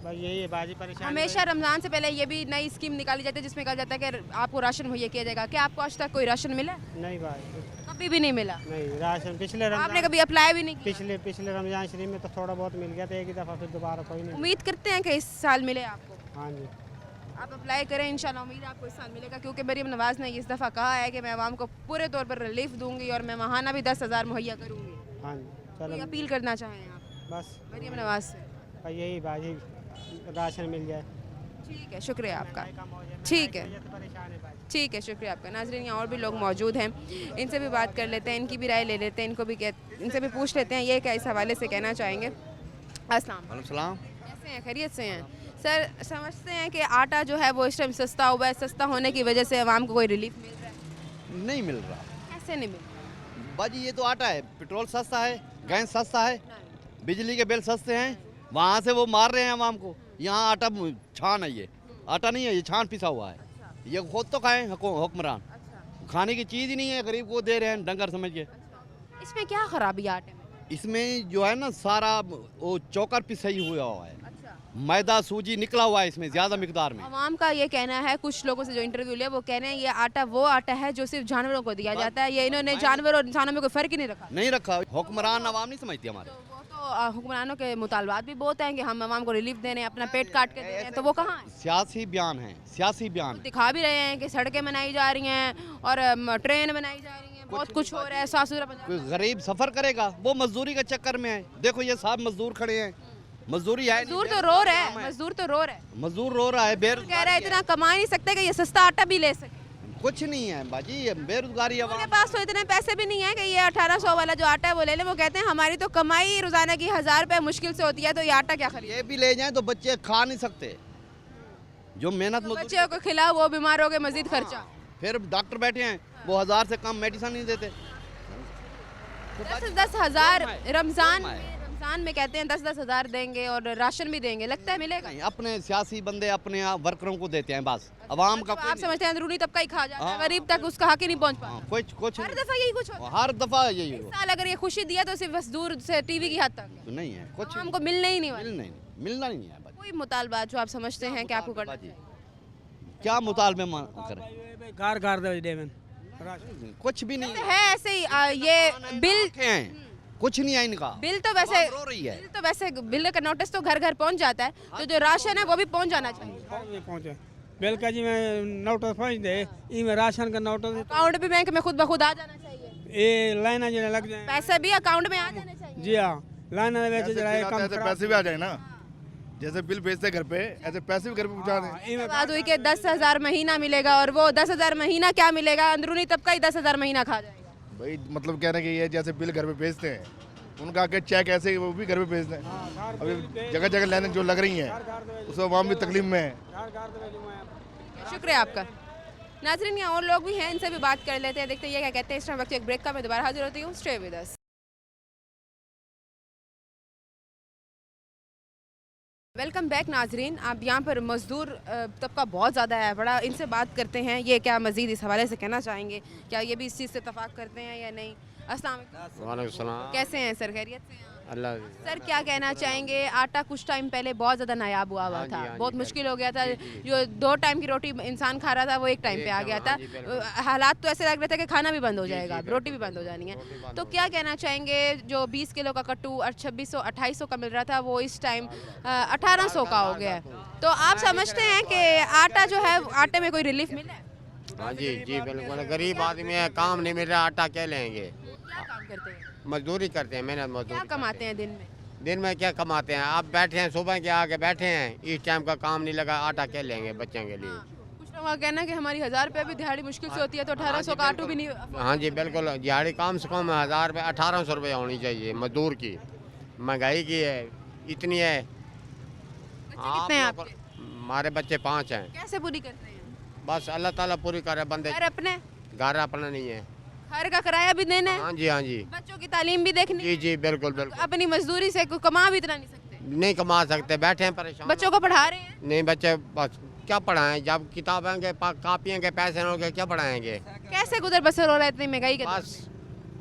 बस यही है बाजी परेशान। हमेशा रमज़ान से पहले ये भी नई स्कीम निकाली जाती है जिसमें कहा जाता है कि आपको राशन मुहैया किया जाएगा। क्या आपको आज तक कोई राशन मिला? नहीं भाई, कभी भी नहीं मिला। नहीं राशन पिछले आपने रमजान कभी अप्लाई भी नहीं किया? पिछले रमजान शरीफ में तो थोड़ा बहुत मिल गया था एक ही दफ़ा, फिर दोबारा कोई नहीं। उम्मीद करते हैं कि इस साल मिले आपको? हाँ जी आप अप्लाई करें, इंशाल्लाह उम्मीद है आपको इस साल मिलेगा, क्योंकि मरीम नवाज़ ने इस दफ़ा कहा है कि मैं आवाम को पूरे तौर पर रिलीफ दूंगी और मैं माहाना भी 10,000 मुहैया करूँगी। हाँ जी कोई चलो अपील करना चाहें आप बस मरीम नवाज़ से? भाई यही बाजी राशन मिल जाए। ठीक है, शुक्रिया आपका। कम हो जाए, ठीक है, महंगाई की वजह से परेशान है भाई। ठीक है, शुक्रिया आपका। नाज़रीन, यहाँ और भी लोग मौजूद हैं, इनसे भी बात कर लेते हैं, इनकी भी राय ले लेते हैं, इनसे भी पूछ लेते हैं ये क्या इस हवाले से कहना चाहेंगे। अस्सलाम वालेकुम सलाम। कैसे हैं? खैरियत से हैं? सर, समझते हैं कि आटा जो है वो इस टाइम सस्ता हुआ है, सस्ता होने की वजह से आवाम को कोई रिलीफ मिल रहा है? नहीं मिल रहा कैसे नहीं मिल रहा? बाजी, ये तो आटा है, पेट्रोल सस्ता है, गैस सस्ता है, बिजली के बिल सस्ते हैं, वहाँ से वो मार रहे हैं आवाम को। यहाँ आटा छान है, ये आटा नहीं है, ये छान पिसा हुआ है। ये खुद तो खाएं हुक्मरान, खाने की चीज़ ही नहीं है, गरीब को दे रहे हैं डंगर समझ के। इसमें क्या खराबी है आटे में? इसमें जो है ना सारा वो चोकर पिसा ही हुआ है, मैदा सूजी निकला हुआ है इसमें ज़्यादा मिकदार में। आवाम का ये कहना है, कुछ लोगों से जो इंटरव्यू लिया वो कह रहे हैं ये आटा वो आटा है जो सिर्फ जानवरों को दिया जाता है, ये इन्होंने जानवर और इंसानों में कोई फ़र्क ही नहीं रखा। नहीं रखा, हुक्मरान आवाम नहीं समझती हमारे। वो तो हुक्मरानों के मुतालबात भी बहुत हैं कि हम आवाम को रिलीफ दे रहे हैं, अपना पेट काट के दे रहे हैं, तो वो कहाँ है? सियासी बयान है, सियासी बयान। दिखा भी रहे हैं कि सड़कें बनाई जा रही हैं और ट्रेन बनाई जा रही हैं, बहुत कुछ हो रहा है, साफ सुथरा। कोई गरीब सफ़र करेगा, वो मजदूरी के चक्कर में है। देखो ये साहब मजदूर खड़े हैं, मजदूरी है, मजदूर तो रो रहा है, मजदूर तो रो रहा है, मजदूर रो रहा है, कह रहा है इतना कमा नहीं सकते कि ये सस्ता आटा भी ले सके। कुछ नहीं है बाजी, ये बेरोजगारी उनके पास तो इतने पैसे भी नहीं है कि ये 1800 वाला जो आटा है वो ले ले। वो कहते हैं हमारी तो कमाई रोजाना की 1000 रुपए मुश्किल से होती है, तो ये आटा क्या खरीदे? ये भी ले जाएं तो बच्चे खा नहीं सकते, जो मेहनत मजदूरी। बच्चों को खिलाओ, वो बीमार हो गए, मजीद खर्चा। फिर डॉक्टर बैठे हैं, वो 1000 से कम मेडिसिन नहीं देते। 10,000 रमजान में कहते हैं 10-10 हज़ार देंगे और राशन भी देंगे, लगता है मिलेगा? नहीं, अपने सियासी बंदे अपने वर्करों को देते हैं बस, अवाम का आप समझते हैं अंदरूनी तबका ही खा जाता है, गरीब तक उसका हक ही नहीं पहुंच पाता। कुछ हर दफा यही कुछ होता है। हर दफा यही इस साल अगर ये खुशी दिया तो सिर्फ बस दूर से टीवी की हद तक, तो नहीं है कुछ, हमको मिलना ही नहीं वाला। मिलना नहीं है बाजी। कोई मुतालबा जो आप समझते हैं कि आपको करना चाहिए? क्या मुतालबे करें, घर दे देवन कुछ भी नहीं है ऐसे ही ये बिल हैं, कुछ नहीं है इनका। बिल तो वैसे रो रही है, बिल का नोटिस तो घर घर पहुंच जाता है, तो जो राशन है वो भी पहुंच जाना चाहिए। पहुँचे बिल का जी में नोटिस पहुँच दे, इनमें राशन का नोटिस अकाउंट भी बैंक में खुद ब खुद आ जाना चाहिए, ये लाइन जो लग जाए, पैसे भी अकाउंट में आ जाने चाहिए। जी हाँ, लाइन पैसे भी आ जाए ना, जैसे बिल भेजते घर पे ऐसे पैसे भी घर पे पहुँचा दें। बात हुई कि 10,000 महीना मिलेगा और वो 10,000 महीना क्या मिलेगा, अंदरूनी तबका ही 10,000 महीना खा जाएगा। भाई मतलब कह रहे हैं कि ये जैसे बिल घर पे भेजते हैं, उनका आगे चेक ऐसे वो भी घर पे भेजते हैं। अभी जगह जगह लाइनें जो लग रही हैं उसमें आवाम भी तकलीफ में है। शुक्रिया आपका। नाज़रीन, यहाँ और लोग भी हैं, इनसे भी बात कर लेते हैं, देखते हैं ये क्या कहते हैं। इस टाइम वक्त एक ब्रेक का मैं दोबारा हाजिर होती हूँ, stay with us. Welcome back नाजरीन। आप यहाँ पर मज़दूर तबका बहुत ज़्यादा है, बड़ा, इनसे बात करते हैं ये क्या मज़ीद इस हवाले से कहना चाहेंगे, क्या ये भी इस चीज़ से इत्तफाक करते हैं या नहीं। अस्सलाम वालेकुम। सलाम। कैसे हैं सर? खैरियत से हैं? अल्लाह। सर, क्या कहना चाहेंगे, आटा कुछ टाइम पहले बहुत ज़्यादा नायाब हुआ हुआ था, बहुत मुश्किल हो गया था, जो 2 टाइम की रोटी इंसान खा रहा था वो 1 टाइम पे आ गया था, हालात तो ऐसे लग रहे थे कि खाना भी बंद हो जाएगा, रोटी भी बंद हो जानी है। तो क्या कहना चाहेंगे, जो 20 किलो का कट्टू 2600-2800 का मिल रहा था वो इस टाइम 1800 का हो गया है, तो आप समझते हैं कि आटा जो है, आटे में कोई रिलीफ मिला है? हाँ जी जी बिल्कुल, गरीब आदमी है, काम नहीं मिल रहा, आटा क्या लेंगे? क्या काम करते हैं? मजदूरी करते हैं, मेहनत क्या मजदूरी। कमाते हैं दिन में? दिन में क्या कमाते हैं? आप बैठे हैं, सुबह के आके बैठे हैं, इस टाइम का काम नहीं लगा, आटा क्या लेंगे बच्चों के लिए? कुछ लोगों का कहना है कि हमारी 1000 रुपये भी दिहाड़ी मुश्किल से होती है, तो 1800 का आटू भी नहीं। हाँ जी बिल्कुल, दिहाड़ी कम से कम 1000 रुपये 1800 रुपये होनी चाहिए मजदूर की। महंगाई की है इतनी है। कितने हैं आपके? हमारे बच्चे 5 हैं। कैसे पूरी करते हैं? बस अल्लाह ताला पूरी करे बंदे। घर अपने? घर अपना नहीं है। घर का किराया भी देना है? हाँ जी हाँ जी। बच्चों की तालीम भी देखनी जी जी बिल्कुल बिल्कुल। अपनी मजदूरी से कोई कमा भी इतना नहीं सकते? नहीं कमा सकते, बैठे हैं परेशान। बच्चों को पढ़ा रहे हैं? नहीं बच्चे बस क्या पढ़ाएं, जब किताबें के कापियों के पैसे होंगे क्या पढ़ाएंगे? कैसे गुजर बसर हो रहा है इतनी महंगाई के? बस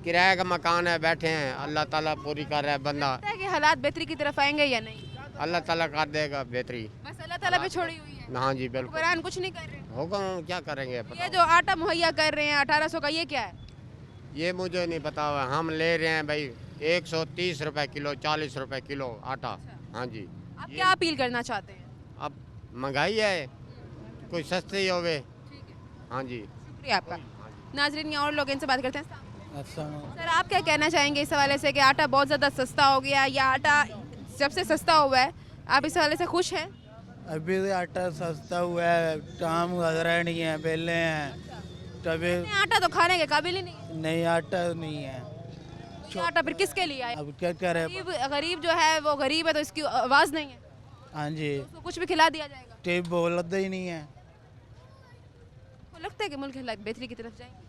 किराए का मकान है, बैठे हैं, अल्लाह ताला पूरी कर रहा है बंदा। लगता है कि हालात बेहतरी की तरफ आएंगे या नहीं? अल्लाह ताला कर देगा बेहतरी। बस अल्लाह ताला पे छोड़ी हुई है। हाँ जी बिल्कुल। हुक्मरान कुछ नहीं कर रहे। होगा क्या करेंगे? ये जो आटा मुहैया कर रहे हैं 1800 का, ये क्या है? ये मुझे नहीं पता हुआ। हम ले रहे हैं भाई 130 रुपए किलो, 40 रुपए किलो आटा। हाँ जी। आप क्या अपील करना चाहते हैं? अब महंगाई है, कोई सस्ती होवे। हाँ जी शुक्रिया आपका। नाजरीन, यहाँ और लोग इनसे बात करते हैं। सर, आप क्या कहना चाहेंगे इस हवाले से कि आटा बहुत ज़्यादा सस्ता हो गया, या आटा जब से सस्ता हुआ है आप इस हवाले से खुश हैं? अभी तो आटा सस्ता हुआ है, काम गुजरा नहीं है, बेले हैं तभी। आटा तो खाने के काबिल ही नहीं है। नहीं, आटा नहीं है। तो आटा फिर किसके लिए आया? अब क्या करें? गरीब जो है वो गरीब है, तो इसकी आवाज़ नहीं है। हाँ जी, उसको कुछ भी खिला दिया जाएगा। टेप बोलता ही नहीं है। तो लगता है कि मुल्क हालात बेहतरी की तरफ जाएंगे?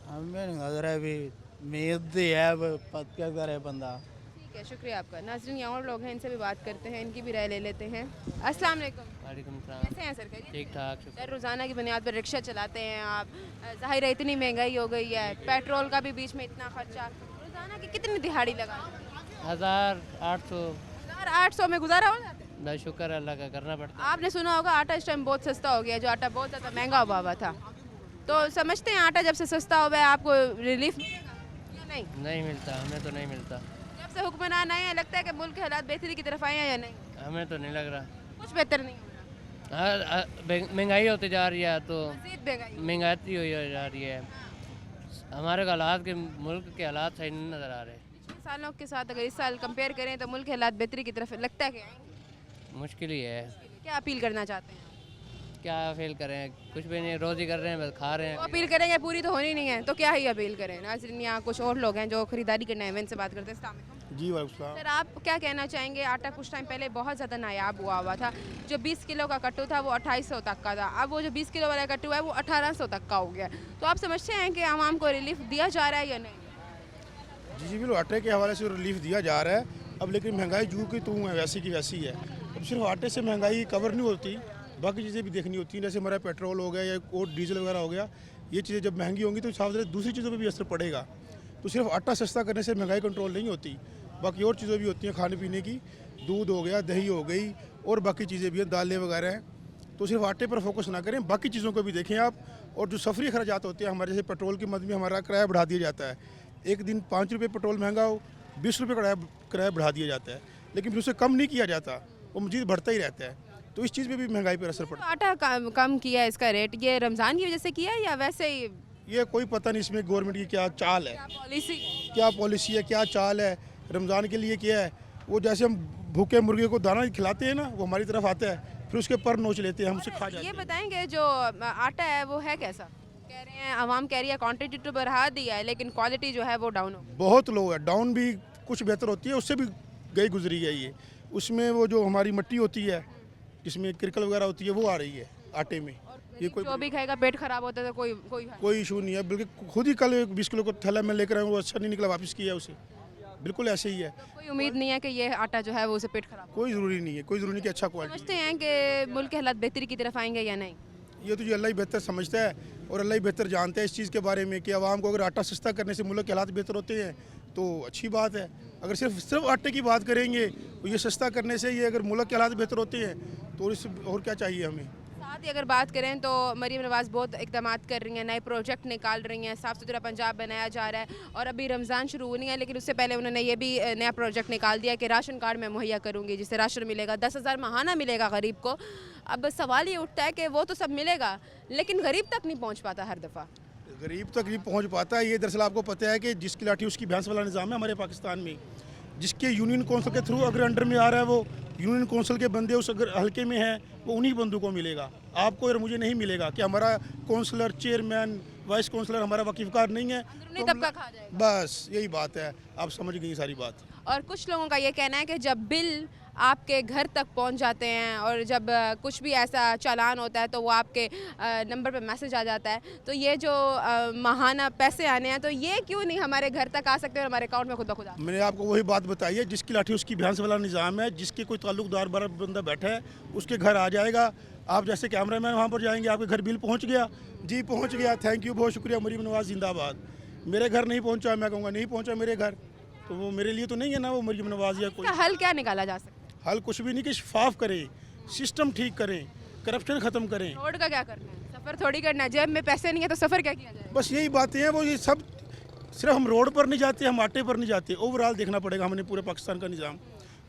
हमें नहीं गुजरा अभी, उम्मीद ही है, पत क्या करे बंदा। ठीक है, शुक्रिया आपका। नाज़रीन, यहाँ और लोग हैं, इनसे भी बात करते हैं, इनकी भी राय ले लेते हैं। अस्सलाम वालेकुम। वालेकुम सलाम। कैसे हैं सर? ठीक ठाक। सर, रोज़ाना की बुनियाद पर रिक्शा चलाते हैं आप, ज़ाहिर है इतनी महंगाई हो गई है, पेट्रोल का भी बीच में इतना खर्चा, रोज़ाना की कितनी दिहाड़ी लगा? 1800। 1800 में गुजारा हो जाता है? ना शुक्र अल्लाह का करना पड़ता आपने सुना होगा आटा इस टाइम बहुत सस्ता हो गया, जो आटा बहुत ज़्यादा महंगा हुआ था, तो समझते हैं आटा जब से सस्ता हुआ है आपको रिलीफ मिलेगा या नहीं? नहीं मिलता, हमें तो नहीं मिलता। जब से हुक्मरान आए हैं लगता है कि मुल्क के हालात बेहतरी की तरफ आए हैं या नहीं? हमें तो नहीं लग रहा। कुछ बेहतर नहीं हो रहा। महंगाई होती जा रही है, तो मज़ीद महंगाई। महंगाई हुई जा रही है। हमारे हालात के मुल्क के हालात सही नहीं नज़र आ रहे। पिछले सालों के साथ अगर इस साल कंपेयर करें तो मुल्क के हालात बेहतरी की तरफ लगता है कि आएंगे? मुश्किल ही है। क्या अपील करना चाहते हैं? क्या फील करें, कुछ भी नहीं, रोज़ी कर रहे हैं, बस खा रहे तो हैं। अपील करेंगे, पूरी तो होनी नहीं है, तो क्या ही अपील करें? नाज़रीन, यहाँ कुछ और लोग हैं जो खरीदारी करने हैं, इनसे बात करते हैं। अस्सलाम वालेकुम। जी वालेकुम। सर, आप क्या कहना चाहेंगे? आटा कुछ टाइम पहले बहुत ज़्यादा नायाब हुआ था, जो 20 किलो का कट्टू था वो 2800 तक का था, अब वो जो 20 किलो वाला कट्टू है वो 1800 तक का हो गया, तो आप समझते हैं कि आवाम को रिलीफ दिया जा रहा है या नहीं? जी जी बिल्कुल, आटे के हवाले से रिलीफ दिया जा रहा है अब, लेकिन महंगाई जू की तू है, वैसी की वैसी है। अब सिर्फ आटे से महंगाई कवर नहीं होती, बाकी चीज़ें भी देखनी होती हैं, जैसे हमारा पेट्रोल हो गया या और डीजल वगैरह हो गया, ये चीज़ें जब महंगी होंगी तो साथ साथ दूसरी चीज़ों पे भी असर पड़ेगा। तो सिर्फ आटा सस्ता करने से महंगाई कंट्रोल नहीं होती, बाकी और चीज़ें भी होती हैं खाने पीने की, दूध हो गया, दही हो गई, और बाकी चीज़ें भी हैं, दालें वगैरह हैं। तो सिर्फ आटे पर फोकस ना करें, बाकी चीज़ों को भी देखें आप। और जो सफरी खर्चात होते हैं हमारे, जैसे पेट्रोल की मद में हमारा किराया बढ़ा दिया जाता है, एक दिन 5 रुपये पेट्रोल महंगा हो, 20 रुपये किराया बढ़ा दिया जाता है, लेकिन फिर उसे कम नहीं किया जाता, वो मजीद बढ़ता ही रहता है। तो इस चीज़ पे भी महंगाई पर असर पड़ता है। आटा कम किया है इसका रेट, ये रमज़ान की वजह से किया है या वैसे ही? ये कोई पता नहीं इसमें गवर्नमेंट की क्या चाल है, क्या पॉलिसी है, क्या चाल है, रमज़ान के लिए क्या है। वो जैसे हम भूखे मुर्गे को दाना खिलाते हैं ना, वो हमारी तरफ आता है, फिर उसके पर नोच लेते हैं, हम उसे खा जाते हैं। ये बताएंगे जो आटा है वो है कैसा? कह रहे हैं, आवाम कह रही है क्वांटिटी तो बढ़ा दिया है लेकिन क्वालिटी जो है वो डाउन हो गई। बहुत लो है, डाउन भी कुछ बेहतर होती है, उससे भी गई गुजरी है ये। उसमें वो जो हमारी मिट्टी होती है जिसमें क्रिकल वगैरह होती है वो आ रही है आटे में। ये कोई जो भी खाएगा पेट खराब होता है तो कोई इशू नहीं है, बल्कि खुद ही कल 20 किलो को थैला में लेकर आए, वो अच्छा नहीं निकला, वापस किया उसे, बिल्कुल ऐसे ही है। कोई उम्मीद नहीं है कि ये आटा जो है वो उसे पेट खराब। कोई ज़रूरी नहीं है, कोई ज़रूरी नहीं कि अच्छा क्वालिटी। समझते हैं कि मुल्क के हालात बेहतरी की तरफ आएंगे या नहीं? ये तो जो अल्लाह ही बेहतर समझता है और अल्लाह ही बेहतर जानता है इस चीज़ के बारे में कि आवाम को अगर आटा सस्ता करने से मुल्क के हालात बेहतर होते हैं तो अच्छी बात है। अगर सिर्फ आटे की बात करेंगे तो ये सस्ता करने से ये अगर मुल्क के हालात बेहतर होते हैं तो इससे और क्या चाहिए हमें। साथ ही अगर बात करें तो मरीम नवाज़ बहुत इक़दाम कर रही हैं, नए प्रोजेक्ट निकाल रही हैं, साफ़ सुथरा पंजाब बनाया जा रहा है, और अभी रमज़ान शुरू होनी है लेकिन उससे पहले उन्होंने ये भी नया प्रोजेक्ट निकाल दिया कि राशन कार्ड मैं मुहैया करूँगी, जिससे राशन मिलेगा, 10,000 माहाना मिलेगा गरीब को। अब सवाल ये उठता है कि वो तो सब मिलेगा लेकिन गरीब तक नहीं पहुँच पाता, हर दफ़ा गरीब तक नहीं पहुँच पाता। ये दरअसल आपको पता है कि जिसकी लाठी उसकी भैंस वाला निज़ाम है हमारे पाकिस्तान में। जिसके यूनियन काउंसिल के थ्रू अगर अंडर में आ रहा है वो यूनियन काउंसिल के बंदे उस अगर हल्के में हैं वो उन्हीं बंदों को मिलेगा, आपको और मुझे नहीं मिलेगा। कि हमारा काउंसलर, चेयरमैन, वाइस काउंसलर हमारा वकीफकार नहीं है, अंदरूनी तबका खा जाएगा। बस यही बात है, आप समझ गई सारी बात। और कुछ लोगों का ये कहना है कि जब बिल आपके घर तक पहुंच जाते हैं और जब कुछ भी ऐसा चालान होता है तो वो आपके नंबर पे मैसेज आ जाता है, तो ये जो माहाना पैसे आने हैं तो ये क्यों नहीं हमारे घर तक आ सकते और हमारे अकाउंट में खुद ब खुद आ? मैंने आपको वही बात बताई है, जिसकी लाठी उसकी भैंस वाला निज़ाम है। जिसके कोई ताल्लुकदार बड़ा बंदा बैठा है उसके घर आ जाएगा। आप जैसे कैमरामैन वहाँ पर जाएंगे, आपके घर बिल पहुँच गया जी, पहुँच गया, थैंक यू, बहुत शुक्रिया, मरीम नवाज जिंदाबाद। मेरे घर नहीं पहुँचा, मैं कहूँगा नहीं पहुँचा मेरे घर, तो वो मेरे लिए तो नहीं है ना वो मरीम नवाज या कोई। हल क्या निकाला जा सकता है? हल कुछ भी नहीं कि शफाफ करें, सिस्टम ठीक करें, करप्शन ख़त्म करें। रोड का क्या करना है? सफ़र थोड़ी करना है, जेब में पैसे नहीं है तो सफ़र क्या किया जाए? बस यही बातें हैं, वो ये सब सिर्फ हम रोड पर नहीं जाते, हम आटे पर नहीं जाते, ओवरऑल देखना पड़ेगा हमने पूरे पाकिस्तान का निज़ाम।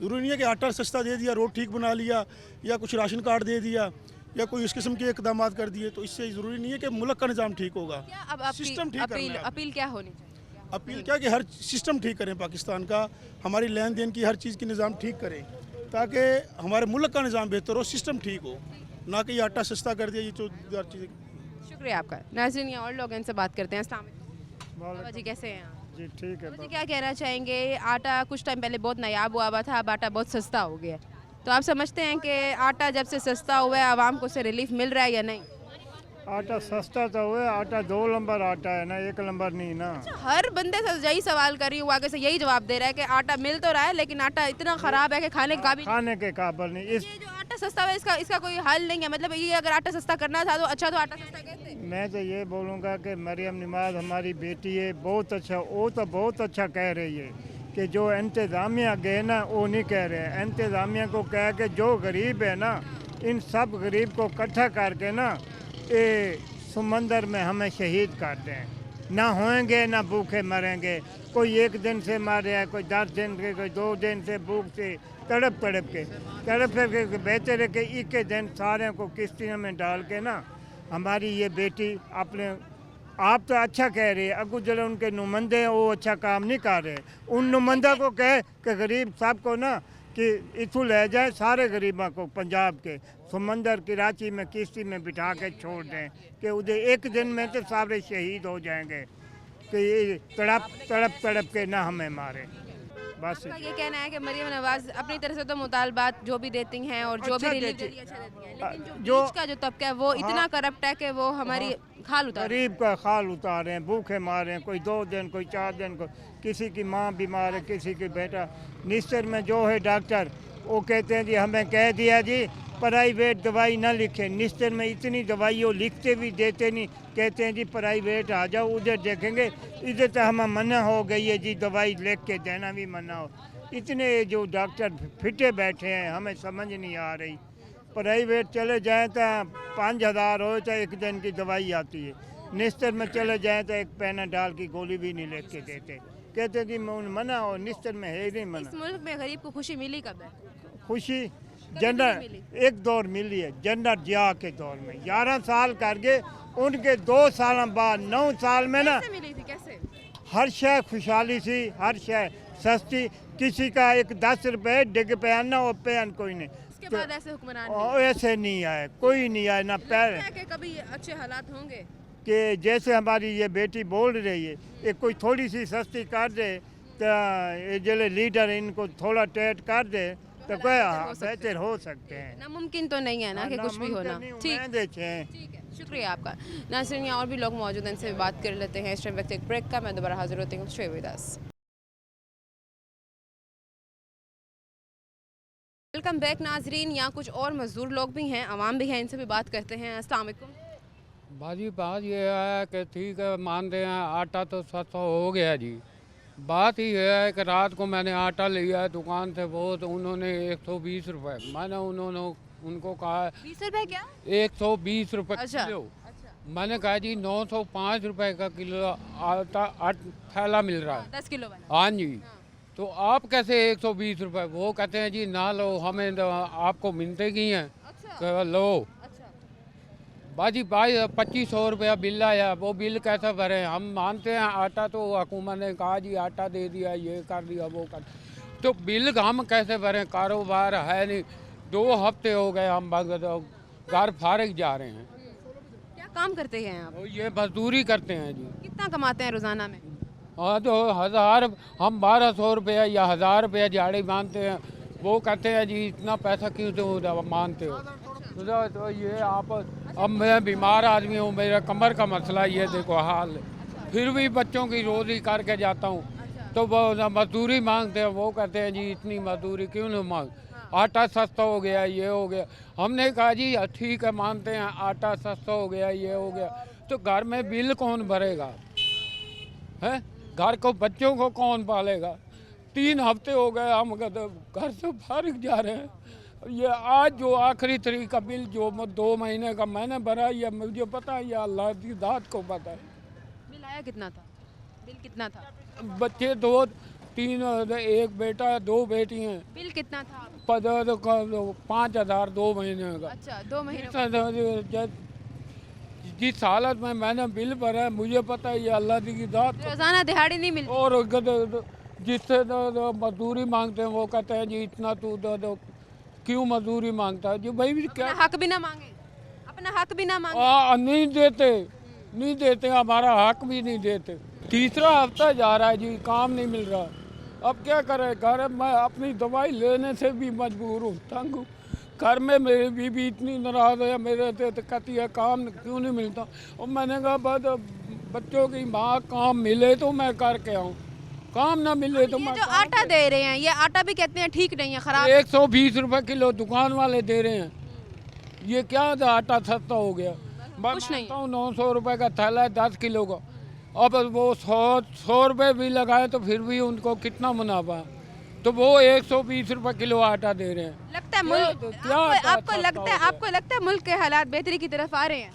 ज़रूरी नहीं है कि आटा सस्ता दे दिया, रोड ठीक बना लिया, या कुछ राशन कार्ड दे दिया, या कोई इस किस्म के इकदाम कर दिए, तो इससे ज़रूरी नहीं है कि मुल्क का निज़ाम ठीक होगा। सिस्टम ठीक करना है। अपील क्या होनी चाहिए? अपील क्या कि हर सिस्टम ठीक करें पाकिस्तान का, हमारी लेन देन की हर चीज़ की निज़ाम ठीक करें, ताकि हमारे मुल्क का निज़ाम बेहतर हो, सिस्टम ठीक हो, ना कि ये आटा सस्ता कर दिया, ये तो चीज़ें। शुक्रिया आपका। नाज़रीन, और लोग इनसे बात करते हैं। अस्सलाम वालेकुम। बाबा जी कैसे हैं आप? जी ठीक है। बाबा जी क्या कहना चाहेंगे? आटा कुछ टाइम पहले बहुत नायाब हुआ था, अब आटा बहुत सस्ता हो गया है, तो आप समझते हैं कि आटा जब से सस्ता हुआ है आवाम को उससे रिलीफ मिल रहा है या नहीं? आटा सस्ता तो हुआ, आटा 2 नंबर आटा है ना, 1 नंबर नहीं ना। हर बंदे से यही सवाल कर रही हूँ, आगे से यही जवाब दे रहा है कि आटा मिल तो रहा है लेकिन आटा इतना ख़राब है कि खाने के काबिल। खाने के काबिल नहीं। ये जो आटा सस्ता है इसका कोई हल नहीं है? मतलब ये अगर आटा सस्ता करना था तो अच्छा, तो आटा सस्ता कहते। मैं तो ये बोलूँगा कि मरियम नवाज हमारी बेटी है, बहुत अच्छा, वो तो बहुत अच्छा कह रही है कि जो इंतज़ामिया गए ना वो नहीं कह रहे हैं। इंतज़ामिया को कह के जो गरीब है ना, इन सब गरीब को इकट्ठा करके ना ये समंदर में हमें शहीद कर दें, ना होएंगे ना भूखे मरेंगे। कोई 1 दिन से मारे है, कोई 10 दिन के, कोई 2 दिन से भूख से तड़प के बेहतर है कि 1 दिन सारे को किश्तियों में डाल के ना हमारी ये बेटी अपने आप तो अच्छा कह रही है, अगू जो उनके नुमाइंदे हैं वो अच्छा काम नहीं कर रहे। उन नुमाइंदा को कहे कि गरीब साहब को ना कि इथू ले जाए सारे गरीबों को पंजाब के समंदर कराची में किश्ती में बिठा के छोड़ दें कि उधर 1 दिन में तो सारे शहीद हो जाएंगे कि ये तड़प के ना हमें मारे। बस ये कहना है कि मरियम नवाज अपनी तरफ से तो मुतालबात जो भी देती हैं और जो अच्छा भी रिलीफ देती देती है अच्छा देती हैं, लेकिन जो बीच का जो तबका है वो इतना करप्ट है कि वो हमारी खाल उतार गरीब का खाल उतारे हैं, भूखे मारे हैं, कोई 2 दिन, कोई 4 दिन, को किसी की माँ बीमार है, किसी की बेटा। निस्तर में जो है डॉक्टर वो कहते हैं जी हमें कह दिया जी प्राइवेट दवाई ना लिखें। निस्तर में इतनी दवाई वो लिखते भी देते नहीं, कहते हैं जी प्राइवेट आ जाओ उधर देखेंगे, इधर तो हमें मना हो गई है जी, दवाई लिख के देना भी मना हो। इतने जो डॉक्टर फिटे बैठे हैं, हमें समझ नहीं आ रही। प्राइवेट चले जाएँ तो 5000 हो तो 1 दिन की दवाई आती है, निस्तर में चले जाएँ तो एक पैनाडॉल की गोली भी नहीं लिख के देते, कहते जी मना हो, निस्तर में है ही नहीं मना। इस मुल्क में गरीब को खुशी मिली कब है? खुशी जनरल एक दौर मिली है, जनरल जिया के दौर में 11 साल करके उनके 2 साल बाद 9 साल में ना कैसे मिली थी? कैसे? हर शय खुशहाली सी, हर शय सस्ती, किसी का एक 10 रुपये डिग पे ना वो पे कोई नहीं। इसके बाद ऐसे हुक्मरान ऐसे नहीं आए, कोई नहीं आए ना पैर कि कभी अच्छे हालात होंगे कि जैसे हमारी ये बेटी बोल रही है, एक कोई थोड़ी सी सस्ती कर दे तो ये जो लीडर इनको थोड़ा टेट कर दे तो कोई बेहतर हो सकते हैं। नामुमकिन तो नहीं है ना कि कुछ भी होना। ठीक है, शुक्रिया आपका। नाज़रीन, यहाँ और भी लोग मौजूद हैं, इनसे बात कर लेते हैं। इस टाइम वक्त एक ब्रेक का, मैं दोबारा हाजिर होती हूँ। Stay with us. Welcome back नाज़रीन। यहाँ कुछ और मजदूर लोग भी हैं, आवाम भी हैं, इनसे भी बात करते हैं। अस्सलाम वालेकुम। बाजी बात ये है कि ठीक है मान रहे हैं आटा तो सस्ता हो गया जी, बात ही है कि रात को मैंने आटा लिया है दुकान से, वो तो उन्होंने 120 रुपये, मैंने उनको कहा 20 रुपये क्या? 120 रुपये किलो। मैंने कहा जी 905 रुपये का किलो आटा थैला मिल रहा है, 10 किलो वाला। हाँ जी, तो आप कैसे 120 रुपये? वो कहते हैं जी ना लो, हमें आपको मिलते की हैं। अच्छा। लो बाजी 2500 रुपया बिल आया, वो बिल कैसे भरें? हम मानते हैं आटा तो हुकूमत ने कहा जी आटा दे दिया, ये कर दिया, वो कर, तो बिल हम कैसे भरें, कारोबार है नहीं। 2 हफ्ते हो गए हम घर फारिग जा रहे हैं। क्या काम करते हैं आप? ये मजदूरी करते हैं जी। कितना कमाते हैं रोजाना में? हाँ तो 1000, हम 1200 रुपया या 1000 रुपया दिहाड़ी मानते हैं। वो कहते हैं जी इतना पैसा क्यों तो मानते हो। तो ये आप, अब मैं बीमार आदमी हूँ, मेरा कमर का मसला ये देखो हाल, फिर भी बच्चों की रोज़ी करके जाता हूँ। तो वो मजदूरी मांगते हैं, वो कहते हैं जी इतनी मजदूरी क्यों नहीं मांग, आटा सस्ता हो गया, ये हो गया। हमने कहा जी ठीक है मानते हैं, आटा सस्ता हो गया, ये हो गया, तो घर में बिल कौन भरेगा है, घर को बच्चों को कौन पालेगा। 3 हफ्ते हो गए हम घर से फारिग जा रहे हैं। ये आज जो आखिरी तारीख का बिल जो 2 महीने का मैंने भरा, ये मुझे पता है, या अल्लाह की ज़ात को पता है। बिल आया कितना था? बिल कितना था? बच्चे 2, 3, एक बेटा 2 बेटी हैं। बिल कितना था? 5,000 2 महीने का। अच्छा 2 महीने। जिस हालत में मैंने बिल भरा है मुझे पता है, ये अल्लाह की ज़ात। रोजाना दिहाड़ी नहीं मिलती। और जिससे मजदूरी मांगते हैं वो कहते हैं जी इतना तू दो, क्यों मजदूरी मांगता है जी भाई, क्या हक भी ना मांगे, अपना हक भी ना मांगे। नहीं देते, हमारा हक भी नहीं देते। तीसरा हफ्ता जा रहा है जी, काम नहीं मिल रहा। अब क्या करें, घर मैं अपनी दवाई लेने से भी मजबूर हूँ, तंग हूँ। घर में मेरी बीवी इतनी नाराज़ है मेरे से, तो कहती है काम क्यों नहीं मिलता। और मैंने कहा बच्चों की माँ काम मिले तो मैं करके आऊँ, काम ना मिले तो मैं। जो आटा दे रहे हैं, ये आटा भी कहते हैं ठीक नहीं है, खराब। 120 रुपए किलो दुकान वाले दे रहे हैं। ये क्या आटा सस्ता हो गया। कुछ नहीं, 900 रुपए का थैला है 10 किलो का। अब वो 100 रुपये भी लगाए तो फिर भी उनको कितना मुनाफा है। तो वो 120 रुपए किलो आटा दे रहे हैं। लगता है मुल्क, आपको लगता है मुल्क के हालात बेहतरी की तरफ आ रहे हैं?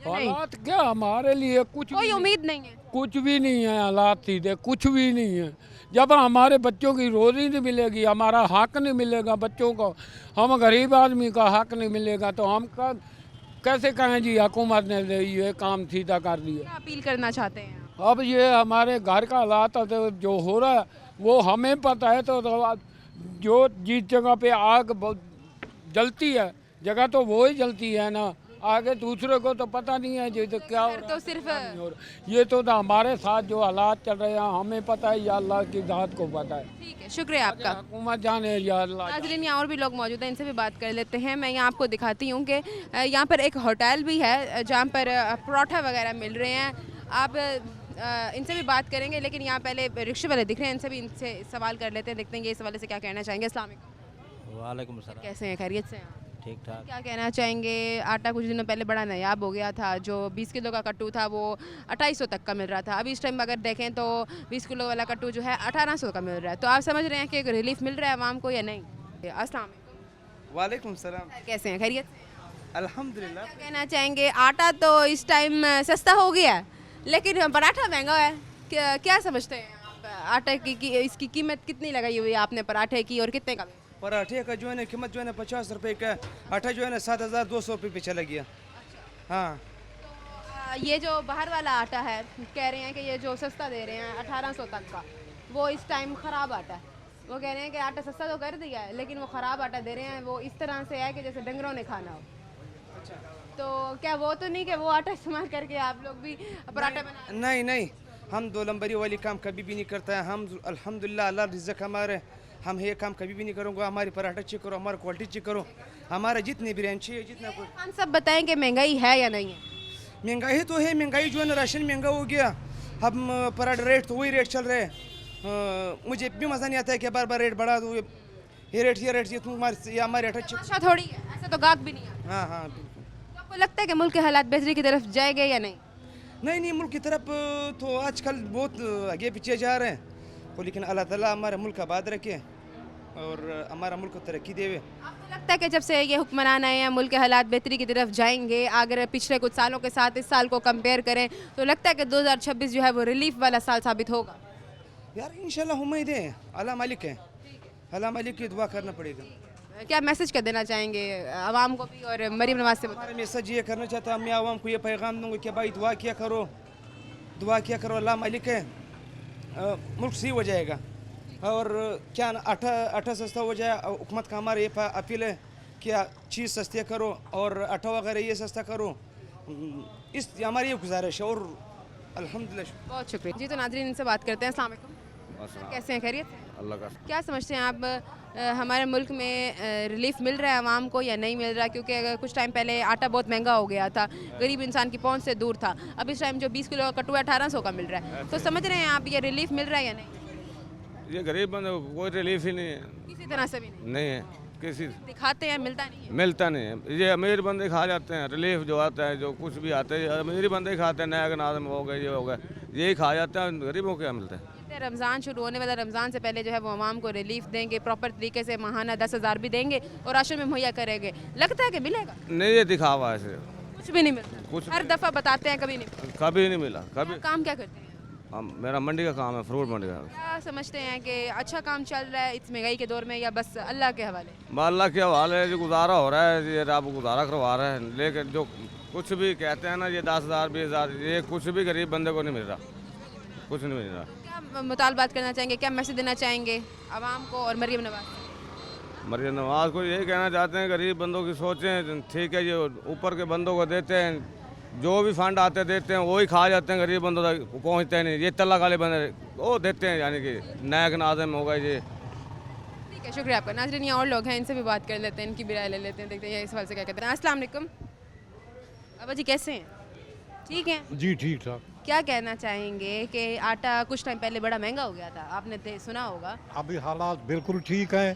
हालात क्या, हमारे लिए कोई उम्मीद नहीं है, कुछ भी नहीं है। हालात सीधे कुछ भी नहीं है। जब हमारे बच्चों की रोज़ी नहीं मिलेगी, हमारा हक नहीं मिलेगा बच्चों को, हम गरीब आदमी का हक नहीं मिलेगा, तो हम कैसे कहें जी हुकूमत ने ये काम सीधा कर दिया। क्या अपील करना चाहते हैं? अब ये हमारे घर का हालात जो हो रहा है वो हमें पता है। तो जो जिस जगह पे आग जलती है, जगह तो वो ही जलती है ना, आगे दूसरे को तो पता नहीं है जी। तो क्या हो रहा तो सिर्फ ये तो हमारे साथ जो हालात चल रहे हैं हमें पता है, या अल्लाह की ज़ात को पता है। ठीक है, शुक्रिया आपका। हुकूमत जाने या अल्लाह। नाज़रीन, यहाँ और भी लोग मौजूद हैं, इनसे भी बात कर लेते हैं। मैं यहाँ आपको दिखाती हूँ कि यहाँ पर एक होटल भी है जहाँ पर पराठा वगैरह मिल रहे हैं। आप इनसे भी बात करेंगे, लेकिन यहाँ पहले रिक्शे वाले दिख रहे हैं, इनसे सवाल कर लेते हैं, देखते हैं कि इस हवाले से क्या कहना चाहेंगे। अस्सलाम वालेकुम। वालेकुम सलाम। कैसे हैं, खैरियत से हैं? ठीक ठाक। क्या कहना चाहेंगे, आटा कुछ दिनों पहले बड़ा नायाब हो गया था, जो 20 किलो का कट्टू था वो 2800 तक का मिल रहा था। अभी इस टाइम अगर देखें तो 20 किलो वाला कट्टू जो है 1800 का मिल रहा है। तो आप समझ रहे हैं कि रिलीफ मिल रहा है आवाम को या नहीं? अस्सलाम वालेकुम। वालेकुम सलाम। कैसे हैं, खैरियत? अल्हम्दुलिल्लाह। क्या कहना चाहेंगे, आटा तो इस टाइम सस्ता हो गया है लेकिन पराठा महंगा है, क्या समझते हैं आप? आटा की इसकी कीमत कितनी लगाई हुई है आपने पराठे की, और कितने का? पराठे का जो है ना कीमत जो है ना 50 रुपए का, आटा जो है ना 7200 रुपये पे चला गया। हाँ, ये जो बाहर वाला आटा है, कह रहे हैं कि ये जो सस्ता दे रहे हैं 1800 तक का, वो इस टाइम ख़राब आटा है। वो कह रहे हैं कि आटा सस्ता तो कर दिया है लेकिन वो ख़राब आटा दे रहे हैं, वो इस तरह से है कि जैसे डंगरों ने खाना हो। तो क्या वो तो नहीं कि वो आटा इस्तेमाल करके आप लोग भी पराठा बना? नहीं नहीं, हम 2 नंबरी वाली काम कभी भी नहीं करता है। हम अल्हम्दुलिल्लाह, अल्लाह रिज़्क़ हमारे, हम ये काम कभी भी नहीं करूँगा। हमारी पराठा चेक करो, हमारी क्वालिटी चेक करो, हमारा जितनी बिरयानी चाहिए जितना कुछ। हम सब बताएं कि महंगाई है या नहीं है? महंगाई तो है, महंगाई जो है ना, राशन महंगा हो गया। हम पराठा रेट तो वही रेट चल रहे हैं। मुझे भी मज़ा नहीं आता है कि बार बार रेट बढ़ा दो, ये रेट ये तुम्हारे ये हमारे आटा चेक। अच्छा थोड़ी है, ऐसे तो गाहक भी नहीं आता। हाँ हाँ बिल्कुल। तो आपको लगता है कि मुल्क के हालात बेहतरी की तरफ जाएंगे या नहीं? नहीं, मुल्क की तरफ तो आजकल बहुत आगे पीछे जा रहे हैं, तो लेकिन अल्लाह ताला हमारे मुल्क आबाद रखे और हमारा मुल्क को तरक्की देवे। आपको लगता है कि जब से ये हुक्मरान आए हैं मुल्क के हालात बेहतरी की तरफ जाएंगे? अगर पिछले कुछ सालों के साथ इस साल को कंपेयर करें तो लगता है कि 2026 जो है वो रिलीफ वाला साल साबित होगा? यार इंशाल्लाह उम्मीद है, अल्लाह मालिक है, अल्लाह मालिक की दुआ करना पड़ेगा। क्या मैसेज कर देना चाहेंगे आवाम को भी और मरीम नवाज से? हमारा मैसेज ये करना चाहता हूँ, मैं आवाम को ये पैगाम दूँगा कि भाई दुआ किया करो, अल्लाह मालिक है, मुल्क सही हो जाएगा। और क्या आटा आटा सस्ता हो जाए। हुकूमत का हमारा ये अपील है कि चीज़ सस्ती करो और आटा वगैरह ये सस्ता करो, इस हमारी ये गुजारिश है। और अल्हम्दुलिल्लाह बहुत शुक्रिया जी। तो नाज़रीन इनसे बात करते हैं। अस्सलाम वालेकुम, कैसे हैं, खैरियत से? अल्लाह का। क्या समझते हैं आप, हमारे मुल्क में रिलीफ मिल रहा है आवाम को या नहीं मिल रहा? क्योंकि अगर कुछ टाइम पहले आटा बहुत महंगा हो गया था, गरीब इंसान की पहुंच से दूर था। अब इस टाइम जो 20 किलो का कट्टू 1800 का मिल रहा है, तो समझ रहे हैं आप ये रिलीफ मिल रहा है या नहीं? ये गरीब बंदे को कोई रिलीफ ही नहीं है, किसी तरह से भी नहीं है, किसी दिखाते हैं, मिलता नहीं है। मिलता नहीं है। ये अमीर बंदे खा जाते हैं रिलीफ, जो आता है जो कुछ भी आता है अमीर बंदे खाते हैं, नायक नाज़म हो गए, ये हो गए, यही खा जाते हैं। गरीबों को क्या मिलता है? रमज़ान शुरू होने वाला, रमज़ान से पहले जो है वो आवाम को रिलीफ देंगे, प्रॉपर तरीके से माहाना 10,000 भी देंगे और राशन में मुहैया करेंगे। लगता है कि मिलेगा? नहीं, ये दिखावा है सिर्फ, कुछ भी नहीं मिलता। कुछ हर दफ़ा बताते हैं, कभी नहीं। कभी नहीं मिला। कभी काम क्या करते हैं? मेरा मंडी का काम है, फ्रूट मंडी का। क्या समझते हैं कि अच्छा काम चल रहा है इस महंगाई के दौर में, या बस अल्लाह के हवाले? अल्लाह के हवाले है, जो गुजारा हो रहा है ये रब गुजारा करवा रहा है। लेकिन जो कुछ भी कहते हैं ना, ये 10,000 20,000, ये कुछ भी गरीब बंदे को नहीं मिल रहा, कुछ नहीं मिल रहा। क्या मुतालबात करना चाहेंगे, क्या मैसेज देना चाहेंगे आवाम को और मरियम नवाज? मरियम नवाज को यही कहना चाहते हैं, गरीब बंदों की सोचें, ठीक है, ये ऊपर के बंदों को देते हैं, जो भी फंड आते देते हैं, वही खा जाते हैं, गरीब बंदों तक पहुँचते नहीं। ये तल्ला वाले बंदे वो देते हैं, यानी कि नायक नाज़म होगा ये। ठीक है, शुक्रिया आपका। नाज़रीन, यहाँ और लोग हैं, इनसे भी बात कर लेते हैं, इनकी भी राय ले लेते हैं, देखते हैं इस सवाल से क्या कहते हैं। अस्सलाम वालेकुम अबा जी, कैसे हैं? ठीक हैं जी, ठीक ठाक। क्या कहना चाहेंगे कि आटा कुछ टाइम पहले बड़ा महंगा हो गया था, आपने सुना होगा? अभी हालात बिल्कुल ठीक हैं,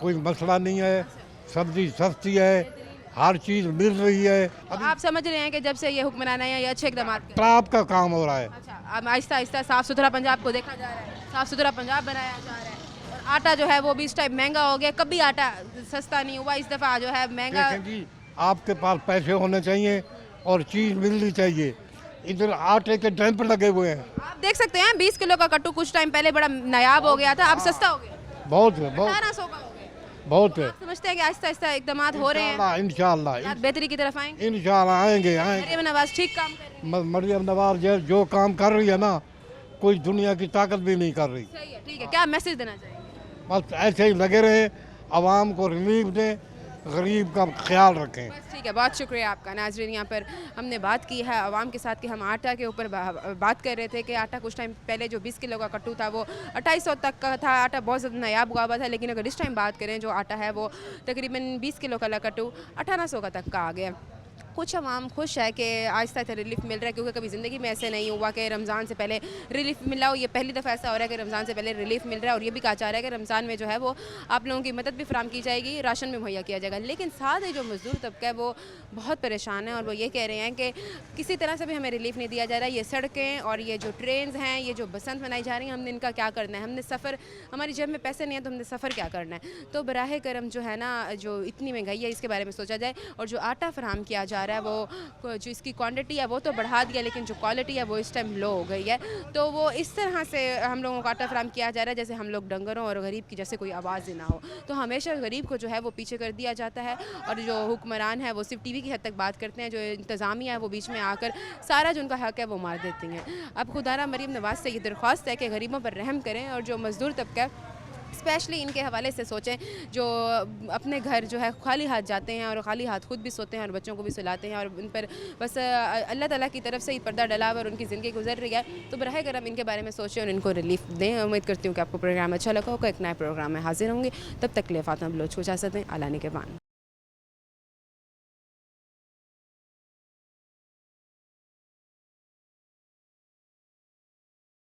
कोई मसला नहीं है, सब्जी सस्ती है, हर चीज़ मिल रही है। तो आप समझ रहे हैं कि जब से ये हुक्मरान है ये अच्छे इकदाम कर? टॉप का काम हो रहा है। अच्छा, अब आहिस्ता आहिस्ता साफ़ सुथरा पंजाब को देखा जा रहा है, साफ़ सुथरा पंजाब बनाया जा रहा है। और आटा जो है वो भी इस टाइम महंगा हो गया, कभी आटा सस्ता नहीं हुआ, इस दफ़ा जो है महंगा। देखें जी, आपके पास पैसे होने चाहिए और चीज़ मिलनी चाहिए। इधर आटे के डैम्प लगे हुए हैं, आप देख सकते हैं 20 किलो का कट्टू कुछ टाइम पहले बड़ा नायाब हो गया था, अब सस्ता हो गया, बहुत है, बहुत 1800 का हो गया। बहुत है। आप समझते हैं कि आहिस्ता आहिस्ता इकदाम हो रहे हैं, इंशाल्लाह बेहतरी की तरफ आएंगे? इंशाल्लाह आएंगे। मरियम नवाज ठीक काम कर रही है। मरियम नवाज जो काम कर रही है ना, कोई दुनिया की ताकत भी नहीं कर रही। सही है, ठीक है। क्या मैसेज देना चाहिए? बस ऐसे ही लगे रहे, आवाम को रिलीफ दें, गरीब का ख्याल रखें। बस ठीक है, बहुत शुक्रिया आपका। नाज़रीन, यहाँ पर हमने बात की है आवाम के साथ कि हम आटा के ऊपर बात कर रहे थे कि आटा कुछ टाइम पहले जो 20 किलो का कट्टू था वो 2800 तक का था। आटा बहुत ज़्यादा नायाब हुआ था, लेकिन अगर इस टाइम बात करें जो आटा है वो तकरीबन 20 किलो का कट्टू 1800 का तक का आ गया। कुछ आवाम खुश है कि आहिस्ता आहिस्ता रिलीफ मिल रहा है, क्योंकि कभी ज़िंदगी में ऐसे नहीं हुआ कि रमज़ान से पहले रिलीफ मिला हो। ये पहली दफ़ा ऐसा हो रहा है कि रमज़ान से पहले रिलीफ मिल रहा है, और ये भी कहा जा रहा है कि रमज़ान में जो है वो आप लोगों की मदद भी फराम की जाएगी, राशन भी मुहैया किया जाएगा। लेकिन साथ ही जो मज़दूर तबका है वो बहुत परेशान है, और वो ये कह रहे हैं कि किसी तरह से भी हमें रिलीफ नहीं दिया जा रहा है। ये सड़कें और ये जो ट्रेन हैं, ये जो बसें बनाई जा रही हैं, हमने इनका क्या करना है? हमने सफ़र, हमारी जेब में पैसे नहीं है तो हमने सफ़र क्या करना है? तो बराह करम जो है ना, जो इतनी महंगाई है इसके बारे में सोचा जाए। और जो आटा फराम किया जा रहा है वो जो इसकी क्वांटिटी है वो तो बढ़ा दिया, लेकिन जो क्वालिटी है वो इस टाइम लो हो गई है। तो वो इस तरह से हम लोगों को आटा फराम किया जा रहा है जैसे हम लोग डंगरों और गरीब की जैसे कोई आवाज़ ही ना हो। तो हमेशा गरीब को जो है वो पीछे कर दिया जाता है, और जो हुक्मरान है वो सिर्फ टीवी की हद तक बात करते हैं, जो इंतज़ामिया है वो बीच में आकर सारा जो उनका हक है वो मार देती हैं। अब खुदारा मरीम नवाज से ये दरख्वास्त है कि गरीबों पर रहम करें, और जो मज़दूर तबका स्पेशली इनके हवाले से सोचें, जो अपने घर जो है खाली हाथ जाते हैं और खाली हाथ खुद भी सोते हैं और बच्चों को भी सुलाते हैं, और उन पर बस अल्लाह ताला की तरफ से ही पर्दा डला हुआ और उनकी ज़िंदगी गुजर रही है। तो बराह करम इनके बारे में सोचें और इनको रिलीफ दें। उम्मीद करती हूँ कि आपको प्रोग्राम अच्छा लगा होगा। एक नए प्रोग्राम में हाजिर होंगे, तब तक के लिए फातिमा बलोच को इजाज़त दें। अल्लाह ने के बान।